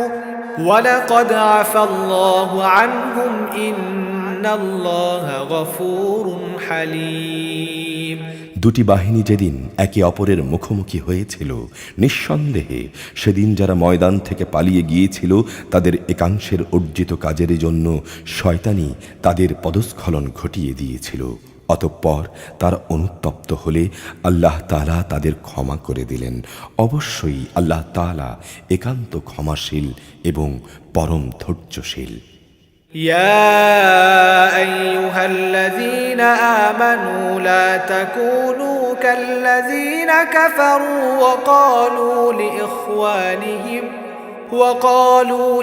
ওয়া লাকাদ আফাল্লাহু আনহুম ইন্নাল্লাহা গফুরুন হালিম। দুটি বাহিনী যেদিন একে অপরের মুখোমুখি হয়েছিল, নিঃসন্দেহে সেদিন যারা ময়দান থেকে পালিয়ে গিয়েছিল তাদের একাংশের অর্জিত কাজের জন্য শয়তানি তাদের পদস্খলন ঘটিয়ে দিয়েছিল। অতঃপর তারা অনুতপ্ত হলে আল্লাহ তাআলা তাদের ক্ষমা করে দিলেন। অবশ্যই আল্লাহ তাআলা একান্ত ক্ষমাশীল এবং পরম ধৈর্যশীল। يا أيها الذين آمنوا لا تكونوا كالذين كفروا وقالوا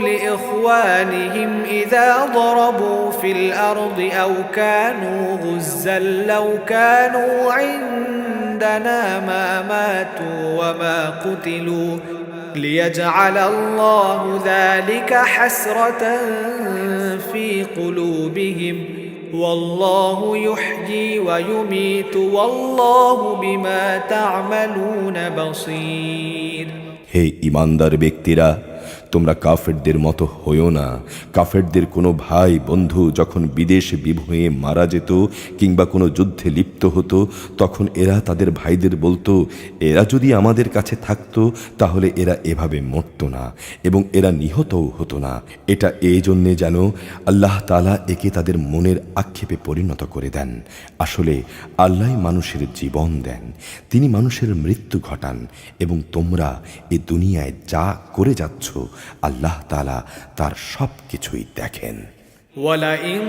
لإخوانهم إذا ضربوا في الأرض أو كانوا غزا لو كانوا عندنا ما ماتوا وما قتلوا ليجعل الله ذلك حسرة في قلوبهم والله يحيي ويميت والله بما تعملون بصير। হে ঈমানদার ব্যক্তিরা, তোমরা কাফেরদের মতো হইও না। কাফেরদের কোনো ভাই বন্ধু যখন বিদেশে বিভয়ে মারা যেত কিংবা কোনো যুদ্ধে লিপ্ত হতো, তখন এরা তাদের ভাইদের বলতো, এরা যদি আমাদের কাছে থাকতো তাহলে এরা এভাবে মরত না এবং এরা নিহতও হতো না। এটা এই জন্যে যেন আল্লাহ তাআলা একে তাদের মনের আক্ষেপে পরিণত করে দেন। আসলে আল্লাহ মানুষের জীবন দেন, তিনি মানুষের মৃত্যু ঘটান এবং তোমরা এ দুনিয়ায় যা করে যাচ্ছ আল্লাহ তাআলা তার সব কিছুই দেখেন। وَلَئِن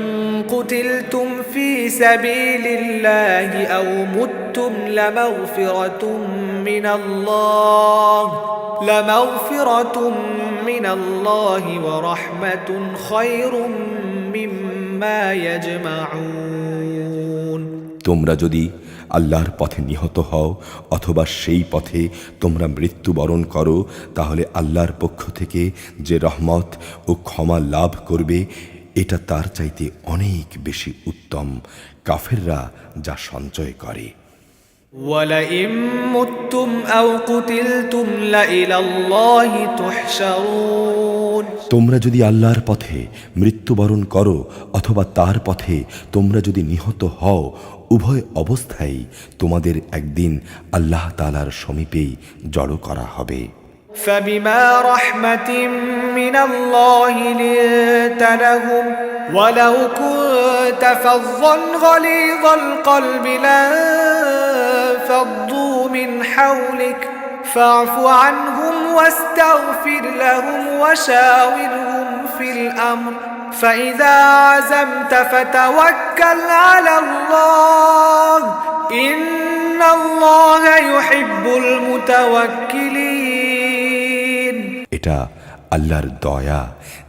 قُتِلْتُمْ فِي سَبِيلِ اللَّهِ أَوْ مُتُّمْ لَمَغْفِرَةٌ مِّنَ اللَّهِ وَرَحْمَةٌ خَيْرٌ مِّمَّا يَجْمَعُونَ। তোমরা যদি আল্লাহর পথে নিহত হও অথবা সেই পথে তোমরা মৃত্যুবরণ করো, তাহলে আল্লাহর পক্ষ থেকে যে রহমত ও ক্ষমা লাভ করবে এটা তার চাইতে অনেক বেশি উত্তম কাফেররা যা সঞ্চয় করে। وَلَئِن مُتُّمْ أَوْ قُتِلْتُمْ لَإِلَى اللَّهِ تُحْشَرُونَ। তোমরা যদি আল্লাহর পথে মৃত্যুবরণ করো অথবা তার পথে তোমরা যদি নিহত হও, উভয় অবস্থায় তোমাদের একদিন আল্লাহ তাআলার সমীপেই জড়ো করা হবে। فبما رحمة من الله لنت لهم ولو كنت فظا غليظ القلب لانفضوا من حولك فاعف عنهم واستغفر لهم وشاورهم في الأمر فإذا عزمت فتوكل على الله إن الله يحب المتوكلين। এটা আল্লাহর দয়া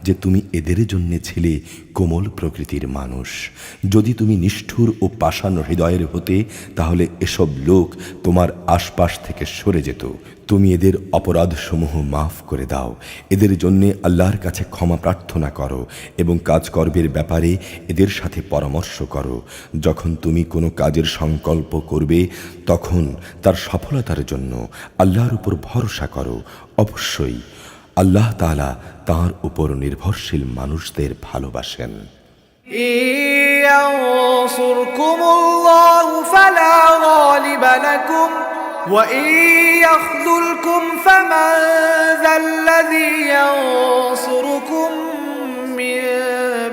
যে তুমি এদের জন্য ছিলে কোমল প্রকৃতির মানুষ। যদি তুমি নিষ্ঠুর ও পাষাণ হৃদয়ের হতে তাহলে এসব লোক তোমার আশপাশ থেকে সরে যেত। তুমি এদের অপরাধসমূহ মাফ করে দাও, এদের জন্য আল্লাহর কাছে ক্ষমা প্রার্থনা করো এবং কাজকর্মের ব্যাপারে এদের সাথে পরামর্শ করো। যখন তুমি কোনো কাজের সংকল্প করবে তখন তার সফলতার জন্য আল্লাহর উপর ভরসা করো। অবশ্যই আল্লাহ তাআলা তাঁর উপর নির্ভরশীল মানুষদের ভালোবাসেন। ইয়ানসুরকুমুল্লাহু ফালা গালিবা লাকুম ওয়া ইয়াখযুলকুম ফামান যাল্লাযী ইয়ানসুরকুম মিন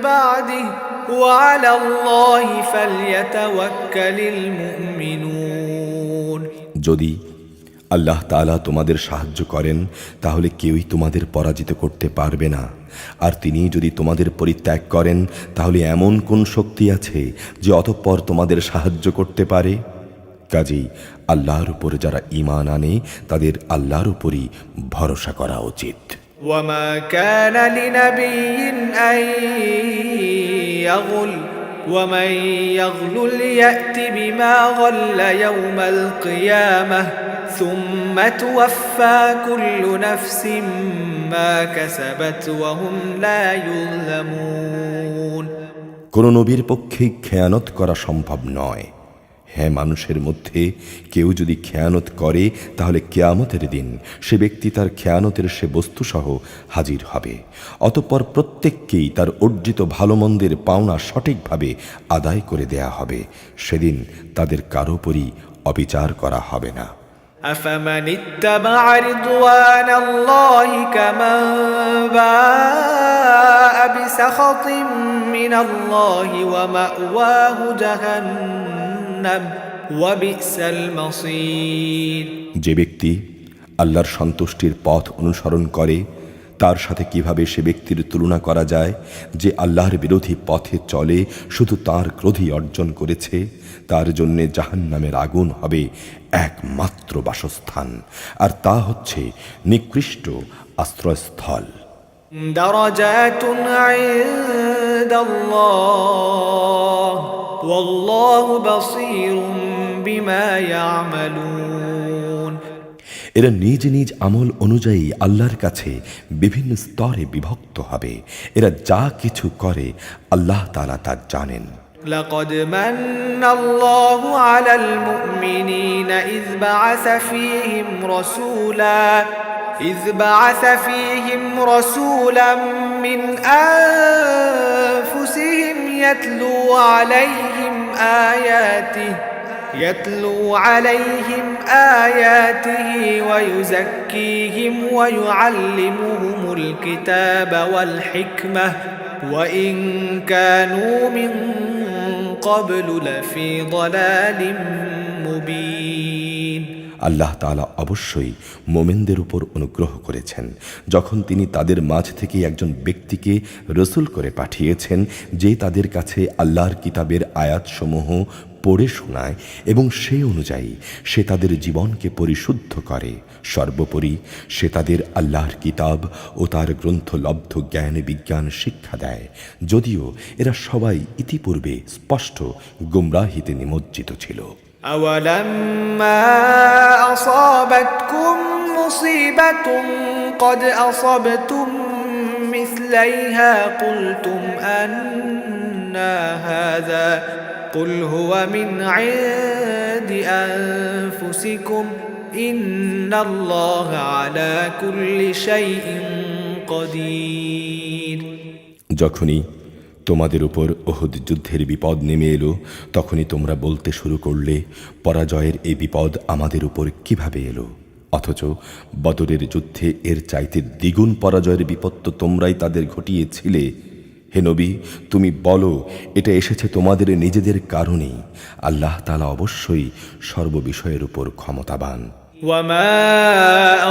বা'দিহি ওয়া আলাল্লাহি ফালইয়াতাওয়াক্কালিল মুমিনুন। যদি আল্লাহ তাআলা তোমাদের সাহায্য করেন তাহলে কেউই তোমাদের পরাজিত করতে পারবে না, আর তিনি যদি তোমাদের পরিত্যাগ করেন তাহলে এমন কোন শক্তি আছে যে অতঃপর তোমাদের সাহায্য করতে পারে? কাজেই আল্লাহর উপর যারা ঈমান আনে তাদের আল্লাহর উপরই ভরসা করা উচিত। وما كان لنبي أن يغل ومن يغل يأت بما غل يوم القيامة ثم توفى كل نفس ما كسبت وهم لا يظلمون। কোন নবীর পক্ষে খেয়ানত করা সম্ভব নয়। হ্যাঁ, মানুষের মধ্যে কেউ যদি খেয়ানত করে তাহলে কিয়ামতের দিন সে ব্যক্তি তার খেয়ানতের সে বস্তুসহ হাজির হবে। অতঃপর প্রত্যেককেই তার অর্জিত ভালো মন্দের পাওনা সঠিকভাবে আদায় করে দেয়া হবে। সেদিন তাদের কারো উপরই অবিচার করা হবে না। أفمن اتبع رضوان الله كمن باء بسخط من الله ومأواه جهنم وبئس المصير। যে ব্যক্তি আল্লাহর সন্তুষ্টির পথ অনুসরণ করে তার সাথে কিভাবে সে ব্যক্তির তুলনা করা যায় যে আল্লাহর বিরোধী পথে চলে, শুধু তার ক্রোধই অর্জন করেছে? তার জন্যে জাহান্নামের আগুন হবে একমাত্র বাসস্থান, আর তা হচ্ছে নিকৃষ্ট আশ্রয়স্থল। দারাজাতুন ইনদাল্লাহ ওয়াল্লাহু বাসীরুম বিমা ইয়ামালুন। এরা নিজ নিজ আমল অনুযায়ী আল্লাহর কাছে বিভিন্ন স্তরে বিভক্ত হবে। এরা যা কিছু করে আল্লাহ তাআলা তা জানেন। لقد من الله على المؤمنين إذ بعث فيهم رسولا من أنفسهم يتلو عليهم آياته ويزكيهم ويعلمهم الكتاب والحكمة وإن كانوا من قبل لفي ضلال مبين। আল্লাহ তাআলা অবশ্যই মোমেনদের উপর অনুগ্রহ করেছেন যখন তিনি তাদের মাঝ থেকে একজন ব্যক্তিকে রসুল করে পাঠিয়েছেন, যে তাদের কাছে আল্লাহর কিতাবের আয়াতসমূহ পড়ে শোনায় এবং সেই অনুযায়ী সে তাদের জীবনকে পরিশুদ্ধ করে। সর্বোপরি সে তাদের আল্লাহর কিতাব ও তার গ্রন্থলব্ধ জ্ঞান বিজ্ঞান শিক্ষা দেয়, যদিও এরা সবাই ইতিপূর্বে স্পষ্ট গুমরাহিতে নিমজ্জিত ছিল। أولما أصابتكم مصيبة قد أصبتم مثليها قلتم أنى هذا قل هو من عند أنفسكم إن الله على كل شيء قدير। যখনই তোমাদের উপর উহুদ যুদ্ধের বিপদ নেমে এলো, তখনই তোমরা বলতে শুরু করলে, পরাজয়ের এই বিপদ আমাদের উপর কিভাবে এলো? অথচ বদরের যুদ্ধে এর চাইতে দ্বিগুণ পরাজয়ের বিপদ তো তোমরাই তাদের ঘটিয়েছিলে। হে নবী, তুমি বলো, এটা এসেছে তোমাদের নিজেদের কারণেই। আল্লাহ তাআলা অবশ্যই সর্ববিষয়ের উপর ক্ষমতাবান। وما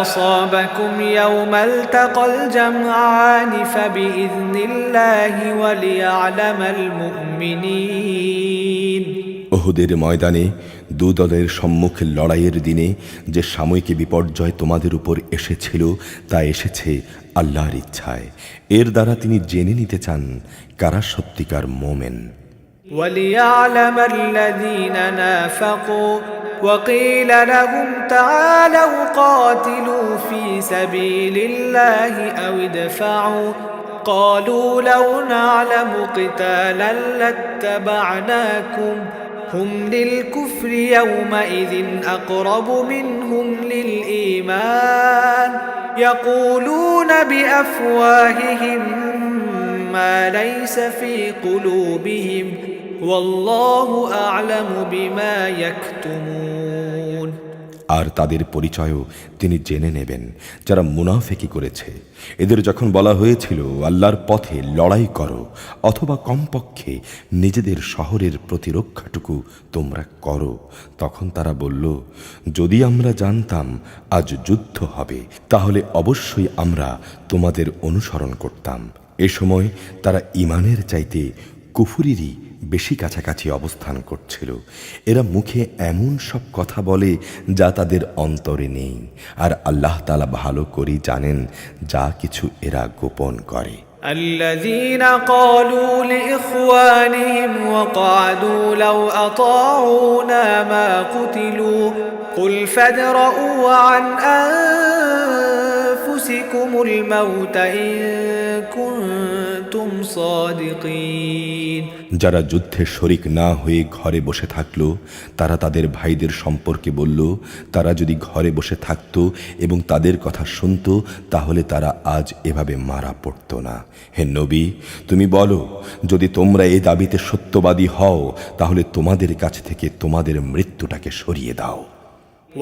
أصابكم يوم التقى الجمعان فبإذن الله وليعلم المؤمنين। উহুদের ময়দানে দু দলের সম্মুখে লড়াইয়ের দিনে যে সাময়িক বিপর্যয় তোমাদের উপর এসেছিল তা এসেছে আল্লাহর ইচ্ছায়। এর দ্বারা তিনি জেনে নিতে চান কারা সত্যিকার মোমেন। وليعلم الذين نافقوا وقيل لهم تعالوا قاتلوا في سبيل الله أو ادفعوا قالوا لو نعلم قتالا لاتبعناكم هم للكفر يومئذ أقرب منهم للإيمان يقولون بأفواههم ما ليس في قلوبهم والله أعلم بما يكتمون। আর তাদের পরিচয়ও তিনি জেনে নেবেন যারা মুনাফিকি করেছে। এদের যখন বলা হয়েছিল আল্লাহর পথে লড়াই করো অথবা কমপক্ষে নিজেদের শহরের প্রতিরক্ষাটুকু তোমরা করো, তখন তারা বলল, যদি আমরা জানতাম আজ যুদ্ধ হবে তাহলে অবশ্যই আমরা তোমাদের অনুসরণ করতাম। এ সময় তারা ঈমানের চাইতে কুফরিরই বেশি কাছাকাছি অবস্থান করছিল। এরা মুখে এমন সব কথা বলে যা তাদের অন্তরে নেই, আর আল্লাহ তাআলা ভালো করেই জানেন যা কিছু এরা গোপন করে। الذين قالوا لإخوانهم وقعدوا لو أطاعونا ما قتلوا قل فادرءوا عن أنفسكم الموت إن كنتم صادقين। যারা যুদ্ধে শরিক না হয়ে ঘরে বসে থাকলো তারা তাদের ভাইদের সম্পর্কে বলল, তারা যদি ঘরে বসে থাকতো এবং তাদের কথা শুনতো তাহলে তারা আজ এভাবে মারা পড়ত না। হে নবী, তুমি বলো, যদি তোমরা এই দাবিতে সত্যবাদী হও তাহলে তোমাদের কাছ থেকে তোমাদের মৃত্যুটাকে সরিয়ে দাও।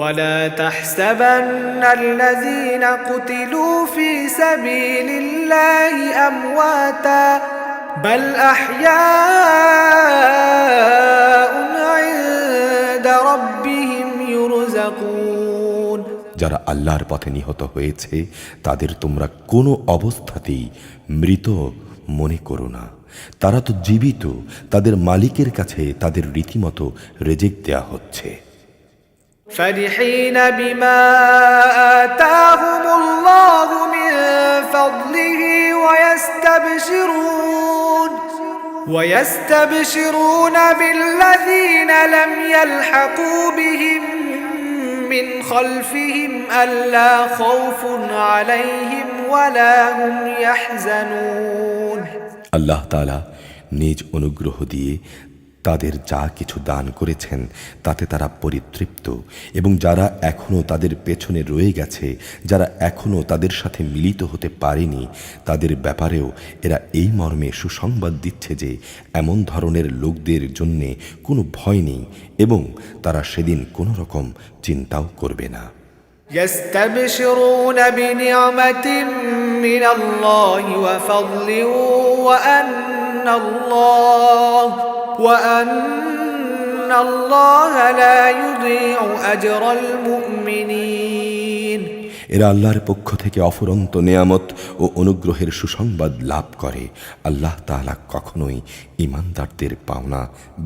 ولا تحسبن الذين قتلوا في سبيل الله أمواتا بل أحياء عند ربهم يرزقون। যারা আল্লাহর পথে নিহত হয়েছে তাদের তোমরা কোনো অবস্থাতেই মৃত মনে করো না, তারা তো জীবিত, তাদের মালিকের কাছে তাদের রীতিমতো রিজিক দেয়া হচ্ছে। فرحين بما آتاهم الله من فضله ويستبشرون بالذين لم يلحقوا بهم من خلفهم ألا خوف عليهم ولا هم يحزنون। আল্লাহ তাআলা নিজ অনুগ্রহ দিয়ে তাদের যা কিছু দান করেছেন তাতে তারা পরিতৃপ্ত, এবং যারা এখনও তাদের পেছনে রয়ে গেছে, যারা এখনও তাদের সাথে মিলিত হতে পারেনি, তাদের ব্যাপারেও এরা এই মর্মে সুসংবাদ দিচ্ছে যে এমন ধরনের লোকদের জন্যে কোনো ভয় নেই এবং তারা সেদিন কোনো রকম চিন্তাও করবে না। يستبشرون بنعمة من الله وفضل وأن الله لا يضيع أجر المؤمنين। এরা আল্লাহর পক্ষ থেকে অফুরন্ত নেয়ামত ও অনুগ্রহের সুসংবাদ লাভ করে। আল্লাহ তাআলা কখনোই ঈমানদারদের পাওনা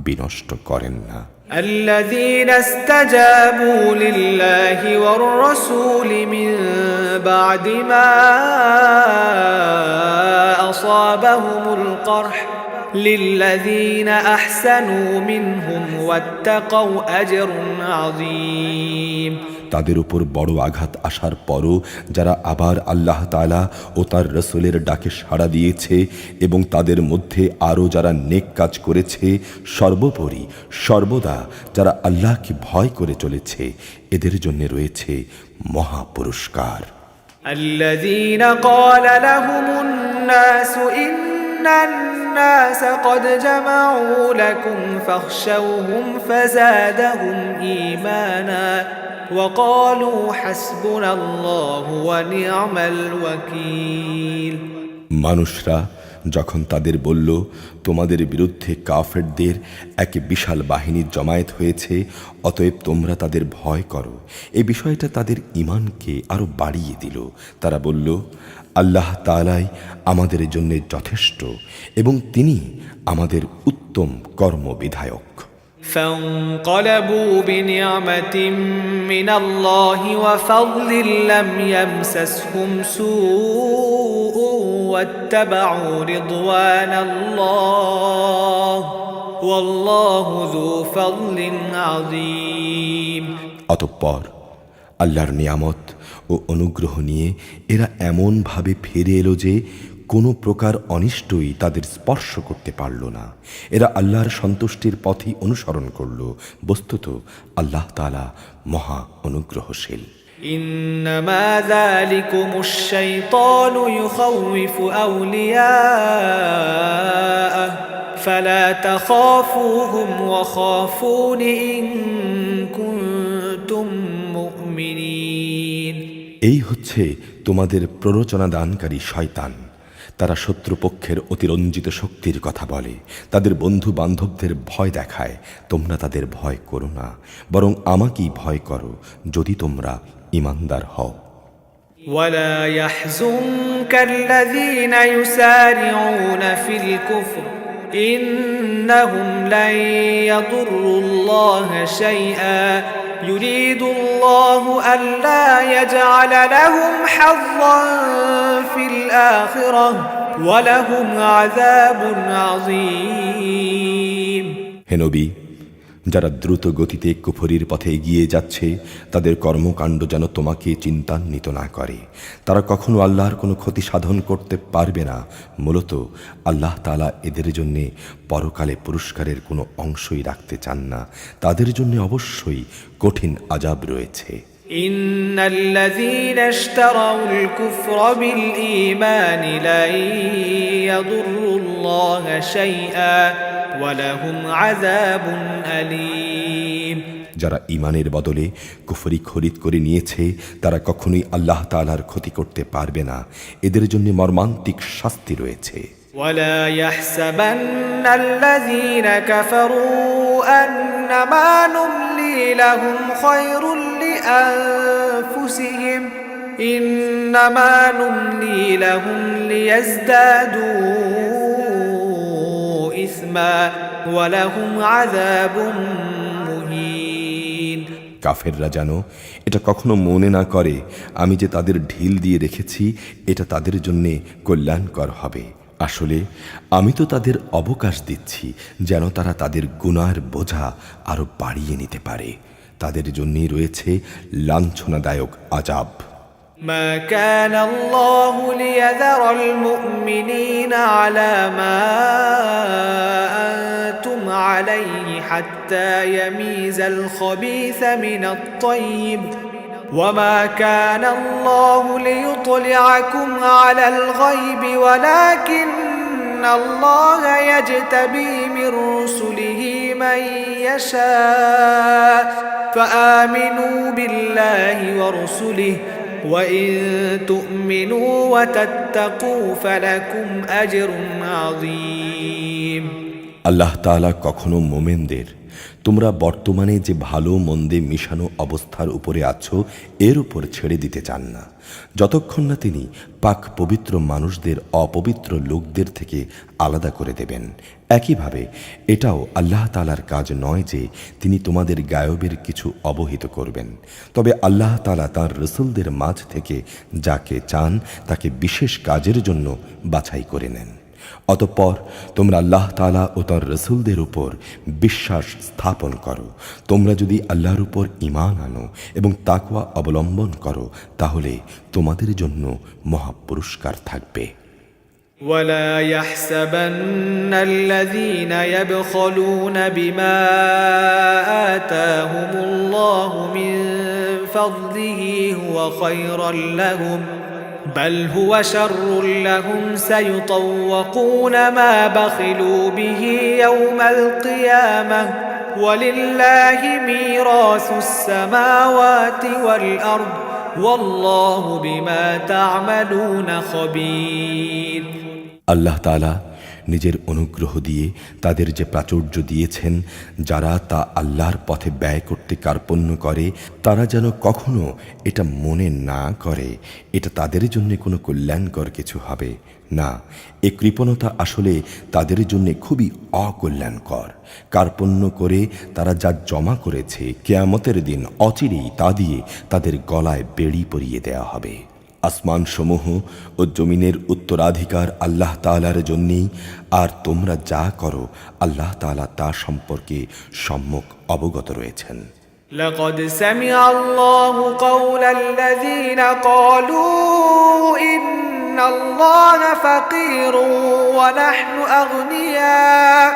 বিনষ্ট করেন না। الذين استجابوا لله والرسول من بعد ما أصابهم القرح للذين أحسنوا منهم واتقوا أجر عظيم। তাদের উপর বড় আঘাত আসার পরও যারা আবার আল্লাহ তাআলা ও তার রাসূলের ডাকে সাড়া দিয়েছে এবং তাদের মধ্যে আরও যারা নেক কাজ করেছে, সর্বোপরি সর্বদা যারা আল্লাহকে ভয় করে চলেছে, এদের জন্য রয়েছে মহা পুরস্কার। الذين قال لهم الناس إن الناس قد جمعوا لكم فاخشوهم فزادهم إيمانا وقالوا حسبنا الله ونعم الوكيل। মানুষরা যখন তাদের বলল, তোমাদের বিরুদ্ধে কাফেরদের এক বিশাল বাহিনীর জমায়েত হয়েছে, অতএব তোমরা তাদের ভয় করো, এই বিষয়টা তাদের ঈমানকে আরো বাড়িয়ে দিল। তারা বলল, আল্লাহ তাআলাই আমাদের জন্য যথেষ্ট এবং তিনি আমাদের উত্তম কর্মবিধায়ক। فانقلبوا بنعمة من الله وفضل لم يمسسهم سوء واتبعوا رضوان الله والله ذو فضل عظيم। অতঃপর আল্লাহর নিয়ামত ও অনুগ্রহ নিয়ে এরা এমনভাবে ফিরে এলো যে কোনো প্রকার অনিষ্টই তাদের স্পর্শ করতে পারল না। এরা আল্লাহর সন্তুষ্টির পথই অনুসরণ করল। বস্তুত আল্লাহ তাআলা মহা অনুগ্রহশীল। إنما ذلكم الشيطان يخوف أولياءه فلا تخافوهم وخافون إن كنتم مؤمنين। এই হচ্ছে তোমাদের প্ররোচনা দানকারী শয়তান। তারা শত্রুপক্ষের অতিরঞ্জিত শক্তির কথা বলে, তাদের বন্ধু বান্ধবদের ভয় দেখায়। তোমরা তাদের ভয় করো না, বরং আমাকেই ভয় করো যদি তোমরা ঈমানদার হও। ولا يحزنك الذين يسارعون في الكفر إنهم لن يضروا الله شيئا يريد الله ألا يجعل لهم حظا في الآخرة ولهم عذاب عظيم হে নবী, যারা দ্রুত গতিতে কুফরির পথে এগিয়ে যাচ্ছে তাদের কর্মকাণ্ড যেন তোমাকে চিন্তান্বিত না করে। তারা কখনো আল্লাহর কোনো ক্ষতি সাধন করতে পারবে না। মূলত আল্লাহ তাআলা এদের জন্যে পরকালে পুরস্কারের কোনো অংশই রাখতে চান না। তাদের জন্য অবশ্যই কঠিন আযাব রয়েছে। إن الذين اشتروا الكفر بالإيمان لن يضروا الله شيئا ولهم عذاب أليم যারা ঈমানের বদলে কুফরি খরিদ করে নিয়েছে তারা কখনোই আল্লাহ তাআলার ক্ষতি করতে পারবে না। এদের জন্য মর্মান্তিক শাস্তি রয়েছে। ولا يحسبن الذين كفروا أنما نملي لهم خير لأنفسهم إنما نملي لهم ليزدادوا إثما ولهم عذاب مهين কাফেররা যেন এটা কখনো মনে না করে আমি যে তাদের ঢিল দিয়ে রেখেছি এটা তাদের জন্যে কল্যাণকর হবে। আসলে আমি তো তাদের অবকাশ দিচ্ছি যেন তারা তাদের গুনার বোঝা আরো বাড়িয়ে নিতে পারে। তাদের জন্যই রয়েছে লাঞ্ছনাদায়ক আযাব। ما كان الله ليذر المؤمنين على ما أنتم عليه حتى يميز الخبيث من الطيب وما كان الله ليطلعكم على الغيب ولكن الله يجتبي من رسله من يشاء فآمنوا بالله ورسله وإن تؤمنوا وتتقوا فلكم أجر عظيم আল্লাহ তাআলা কখনো মোমেনদের তোমরা বর্তমানে যে ভালো মন্দে মিশানো অবস্থার উপরে আছো এর উপর ছেড়ে দিতে চান না, যতক্ষণ না তিনি পাক পবিত্র মানুষদের অপবিত্র লোকদের থেকে আলাদা করে দেবেন। একইভাবে এটাও আল্লাহ তাআলার কাজ নয় যে তিনি তোমাদের গায়বের কিছু অবহিত করবেন। তবে আল্লাহ তাআলা তাঁর রাসূলদের মাঝ থেকে যাকে চান তাকে বিশেষ কাজের জন্য বাছাই করে নেন। অতঃপর তোমরা আল্লাহ তাআলা ও তার রাসূলদের উপর বিশ্বাস স্থাপন করো। তোমরা যদি আল্লাহর উপর ঈমান আনো এবং তাকওয়া অবলম্বন করো তাহলে তোমাদের জন্য মহা পুরস্কার থাকবে। ولا يحسبن الذين يبخلون بما آتاهم الله من فضله هو خيرا لهم بل هو شر لهم سيطوقون ما بخلوا به يوم القيامة ولله ميراث السماوات والأرض والله بما تعملون خبير আল্লাহ তাআলা নিজের অনুগ্রহ দিয়ে তাদের যে প্রাচুর্য দিয়েছেন, যারা তা আল্লাহর পথে ব্যয় করতে কার্পণ্য করে তারা যেন কখনো এটা মনে না করে এটা তাদের জন্য কোনো কল্যাণকর কিছু হবে না। এ কৃপণতা আসলে তাদের জন্য খুবই অকল্যাণকর। কার্পণ্য করে তারা যা জমা করেছে কিয়ামতের দিন অচিরেই তা দিয়ে তাদের গলায় বেড়ি পরিয়ে দেয়া হবে। আসমান সমূহ ও জমিনের উত্তরাধিকার আল্লাহ তাআলার জন্যই, আর তোমরা যা করো আল্লাহ তাআলা তা সম্পর্কে সম্যক অবগত রয়েছেন। لقد سمع الله قول الذين قالوا إن الله فقير ونحن أغنياء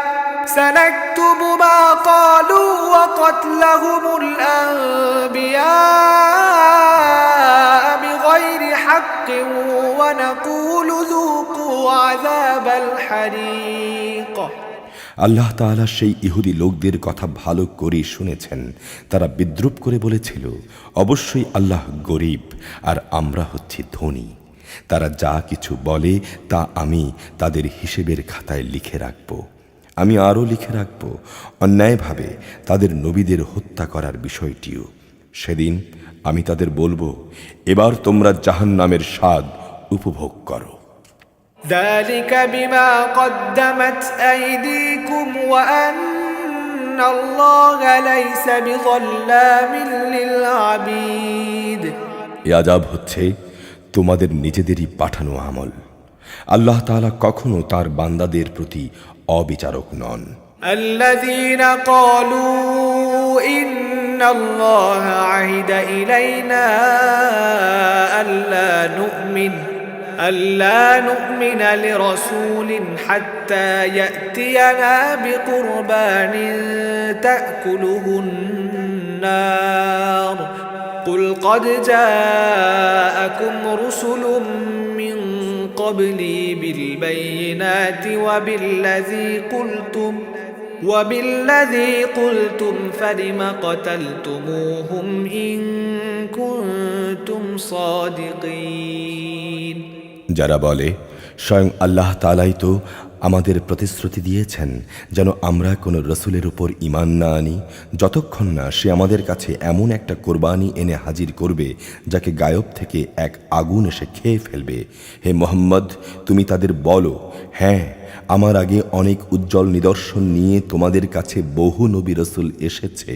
سنكتب ما قالوا وقتلهم الأنبياء بغير حق ونقول ذوقوا عذاب الحريق আল্লাহ তাআলা সেই ইহুদি লোকদের কথা ভালো করে শুনেছেন। তারা বিদ্রুপ করে বলেছিল, অবশ্যই আল্লাহ গরিব আর আমরা হচ্ছি ধনী। তারা যা কিছু বলে তা আমি তাদের হিসেবের খাতায় লিখে রাখব। আমি আরও লিখে রাখব অন্যায়ভাবে তাদের নবীদের হত্যা করার বিষয়টিও। সেদিন আমি তাদের বলবো, এবার তোমরা জাহান্নামের স্বাদ উপভোগ করো। ذلك بما قدمت أيديكم وأن الله ليس بظلام للعبيد এ আযাব হচ্ছে তোমাদের নিজেদেরই পাঠানো আমল। আল্লাহ তাআলা কখনো তার বান্দাদের প্রতি অবিচারক নন। الذين قالوا إن الله عهد إلينا ألا نؤمن لرسول حتى يأتينا بقربان تأكله النار قل قد جاءكم رسل من قبلي بالبينات وبالذي قلتم فلم قتلتموهم إن كنتم صادقين যারা বলে স্বয়ং আল্লাহ তাআলাই তো আমাদের প্রতিশ্রুতি দিয়েছেন যেন আমরা কোনো রসুলের উপর ঈমান না আনি যতক্ষণ না সে আমাদের কাছে এমন একটা কোরবানি এনে হাজির করবে যাকে গায়ব থেকে এক আগুন এসে খেয়ে ফেলবে। হে মুহাম্মদ, তুমি তাদের বলো, হ্যাঁ, আমার আগে অনেক উজ্জ্বল নিদর্শন নিয়ে তোমাদের কাছে বহু নবী রসুল এসেছে।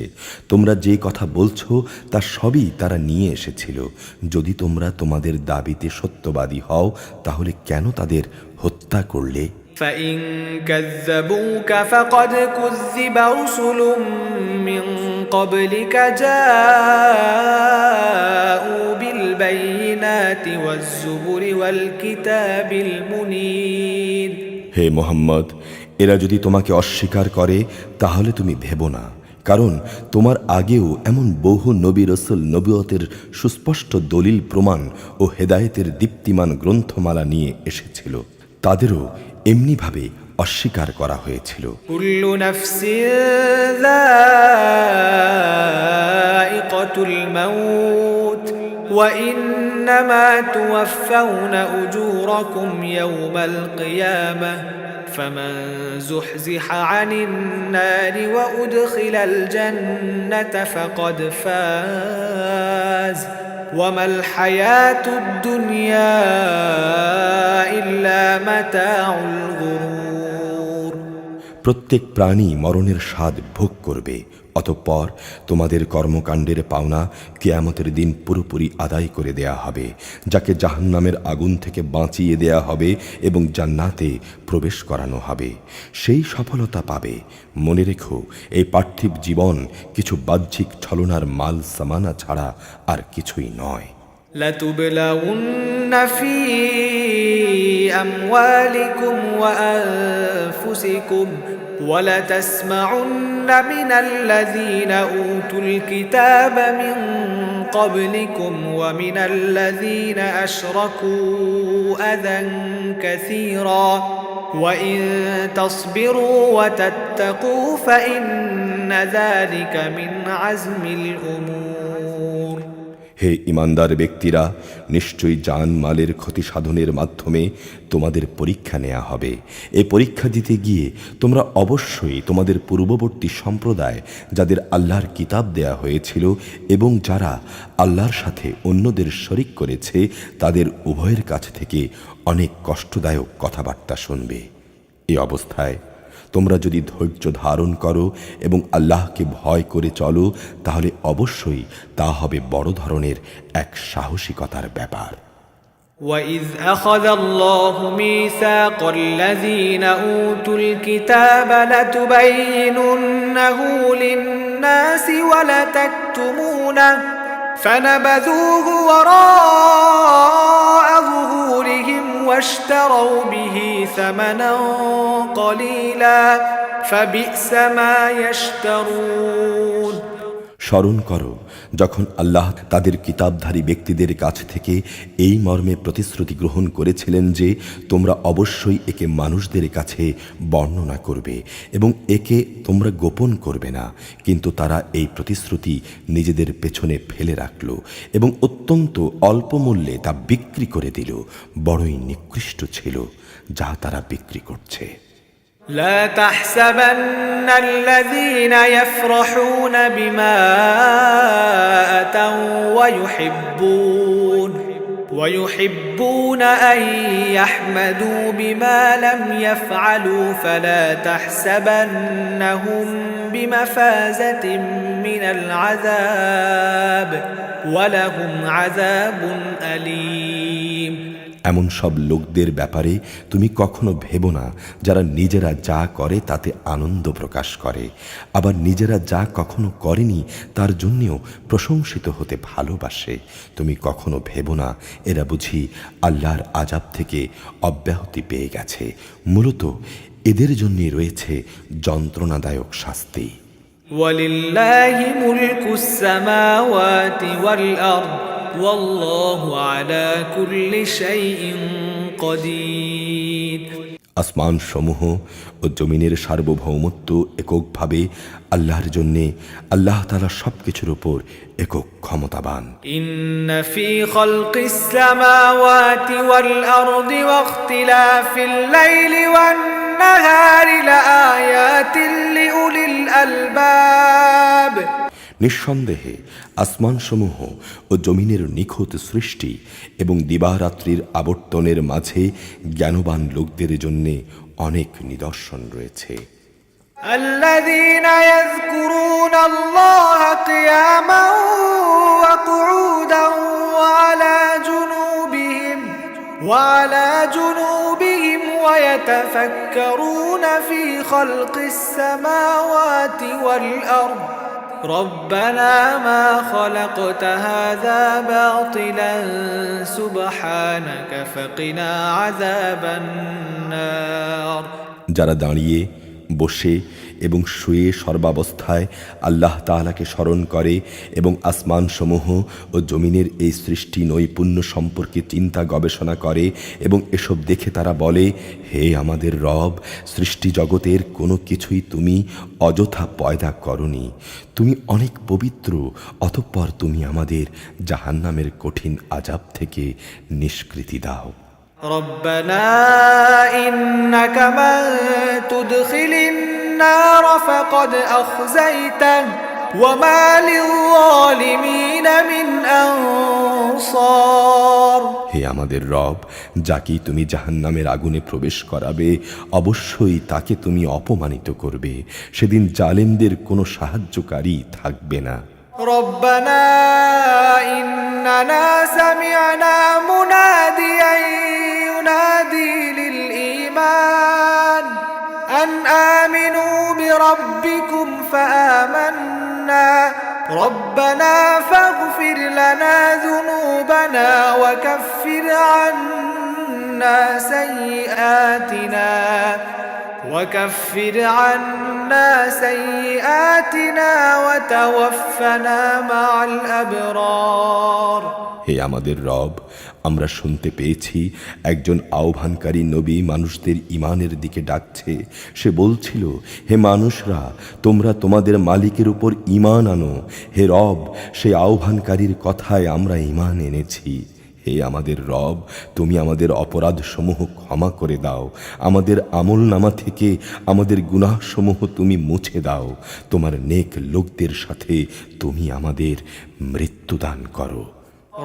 তোমরা যে কথা বলছো তা সবই তারা নিয়ে এসেছিল। যদি তোমরা তোমাদের দাবিতে সত্যবাদী হও তাহলে কেন তাদের হত্যা করলে? فإن كذبوك فقد كذب رسل من قبلك جاءوا بالبينات والزبر والكتاب المنير হে মুহাম্মদ, এরা যদি তোমাকে অস্বীকার করে তাহলে তুমি ভেবো না, কারণ তোমার আগেও এমন বহু নবী রসুল নবুয়তের সুস্পষ্ট দলিল প্রমাণ ও হেদায়েতের দীপ্তিমান গ্রন্থমালা নিয়ে এসেছিল। তাদেরও এমনিভাবে অস্বীকার করা হয়েছিল। কুল্লু নাফসিন যায়িকাতুল মাউত ওয়া ইন্নামা তুওয়াফাউনা উজুরাকুম ইয়াওমাল কিয়ামাহ ফামান যুহজিহা আনিন নারি ওয়া উদখিলাল জান্নাতা ফাকাদ ফাজ ওয়ামাল হায়াতুদ দুনিয়া ইল্লা মাতাউল গুরুর। প্রত্যেক প্রাণী মরণের স্বাদ ভোগ করবে, অতঃপর তোমাদের কর্মকাণ্ডের পাওনা কিয়ামতের দিন পুরোপুরি আদায় করে দেয়া হবে, যাকে জাহান্নামের আগুন থেকে বাঁচিয়ে দেয়া হবে এবং জান্নাতে প্রবেশ করানো হবে। সেই সফলতা পাবে। মনে রেখো, এই পার্থিব জীবন কিছু বাহ্যিক ছলনার মাল সামানা ছাড়া আর কিছুই নয়। لتبلغن في أموالكم وأنفسكم ولتسمعن من الذين أوتوا الكتاب من قبلكم ومن الذين أشركوا أذى كثيرا وإن تصبروا وتتقوا فإن ذلك من عزم الأمور। হে ঈমানদার ব্যক্তিরা, নিশ্চয়ই জান মালের ক্ষতি সাধনের মাধ্যমে তোমাদের পরীক্ষা নেওয়া হবে। এই পরীক্ষা দিতে গিয়ে তোমরা অবশ্যই তোমাদের পূর্ববর্তী সম্প্রদায় যাদের আল্লাহর কিতাব দেয়া হয়েছিল এবং যারা আল্লাহর সাথে অন্যদের শরিক করেছে তাদের উভয়ের কাছ থেকে অনেক কষ্টদায়ক কথাবার্তা শুনবে। এই অবস্থায় তোমরা যদি ধৈর্য ধারণ করো এবং আল্লাহকে ভয় করে চলো তাহলে অবশ্যই তা হবে বড় ধরনের এক সাহসিকতার ব্যাপার। وَإِذْ أَخَذَ اللَّهُ مِيثَاقَ الَّذِينَ أُوتُوا الْكِتَابَ لَتُبَيِّنُنَّهُ لِلنَّاسِ وَلَتَكْتُمُونَهُ فَنَبَذُوهُ وَرَاءَ ظُهُورِهِمْ وَاشْتَرَوْا بِهِ ثَمَنًا قَلِيلًا فَبِئْسَ مَا يَشْتَرُونَ। স্মরণ করো যখন আল্লাহ তাদের কিতাবধারী ব্যক্তিদের কাছ থেকে এই মর্মে প্রতিশ্রুতি গ্রহণ করেছিলেন যে তোমরা অবশ্যই একে মানুষদের কাছে বর্ণনা করবে এবং একে তোমরা গোপন করবে না, কিন্তু তারা এই প্রতিশ্রুতি নিজেদের পেছনে ফেলে রাখল এবং অত্যন্ত অল্প মূল্যে তা বিক্রি করে দিল। বড়ই নিকৃষ্ট ছিল যা তারা বিক্রি করছে। لا تحسبن الذين يفرحون بما أتوا ويحبون أن يحمدوا بما لم يفعلوا فلا تحسبنهم بمفازة من العذاب ولهم عذاب أليم এমন সব লোকদের ব্যাপারে তুমি কখনো ভেবো না যারা নিজেরা যা করে তাতে আনন্দ প্রকাশ করে, আবার নিজেরা যা কখনো করেনি তার জন্যেও প্রশংসিত হতে ভালোবাসে। তুমি কখনো ভেবো না এরা বুঝি আল্লাহর আযাব থেকে অব্যাহতি পেয়ে গেছে। মূলত এদের জন্যই রয়েছে যন্ত্রণাদায়ক শাস্তি। ওয়ালিল্লাহি মুলকুস সামাওয়াতি ওয়াল আরদ ওয়াল্লাহু আলা কুল্লি শাইইন কাদির। আসমান সমূহ ও জমিনের সার্বভৌমত্ব এককভাবে আল্লাহর জন্যে। আল্লাহ তাআলা সবকিছুর উপর একক ক্ষমতাবান। ইন্না ফি খালকিস সামাওয়াতি ওয়াল আরদি ওয়াখতিলাফিল লাইলি ওয়ান নাহারি লাআয়াতিন লিউলিল আলবাব। নিঃসন্দেহে আসমানসমূহ ও জমিনের নিখুঁত সৃষ্টি এবং দিবারাত্রির আবর্তনের মাঝে জ্ঞানবান লোকদের জন্য অনেক নিদর্শন রয়েছে। الذين يذكرون الله قياما وقعودا وعلى جنوبهم ويتفكرون في خلق السماوات والأرض ربنا ما خلقت هذا باطلا سبحانك فقنا عذاب النار। যারা দাঁড়িয়ে বসে এবং শুয়ে সর্বাবস্থায় আল্লাহ তাআলাকে স্মরণ করে এবং আসমানসমূহ ও জমিনের এই সৃষ্টি নৈপুণ্য সম্পর্কে চিন্তা গবেষণা করে এবং এসব দেখে তারা বলে, হে আমাদের রব, সৃষ্টি জগতের কোনো কিছুই তুমি অযথা পয়দা করনি, তুমি অনেক পবিত্র, অতঃপর তুমি আমাদের জাহান্নামের কঠিন আযাব থেকে নিষ্কৃতি দাও। ربنا إنك من تدخل النار فقد أخزيته وما للظالمين من أنصار। হে আমাদের রব, যাকে তুমি জাহান্নামের আগুনে প্রবেশ করাবে অবশ্যই তাকে তুমি অপমানিত করবে, সেদিন জালেমদের কোনো সাহায্যকারী থাকবে না। ربنا إننا سمعنا مناديا ينادي للإيمان أن آمنوا بربكم فآمنا ربنا فاغفر لنا ذنوبنا وكفر عنا سيئاتنا وتوفنا مع الأبرار। হে আমাদের রব, আমরা শুনতে পেয়েছি একজন আহ্বানকারী নবী মানুষদের ঈমানের দিকে ডাকছে। সে বলছিল, হে মানুষরা, তোমরা তোমাদের মালিকের উপর ঈমান আনো। হে রব, সেই আহ্বানকারীর কথায় আমরা ঈমান এনেছি। হে আমাদের রব, তুমি আমাদের অপরাধসমূহ ক্ষমা করে দাও, আমাদের আমলনামা থেকে আমাদের গুনাহসমূহ তুমি মুছে দাও, তোমার নেক লোকদের সাথে তুমি আমাদের মৃত্যুদান করো।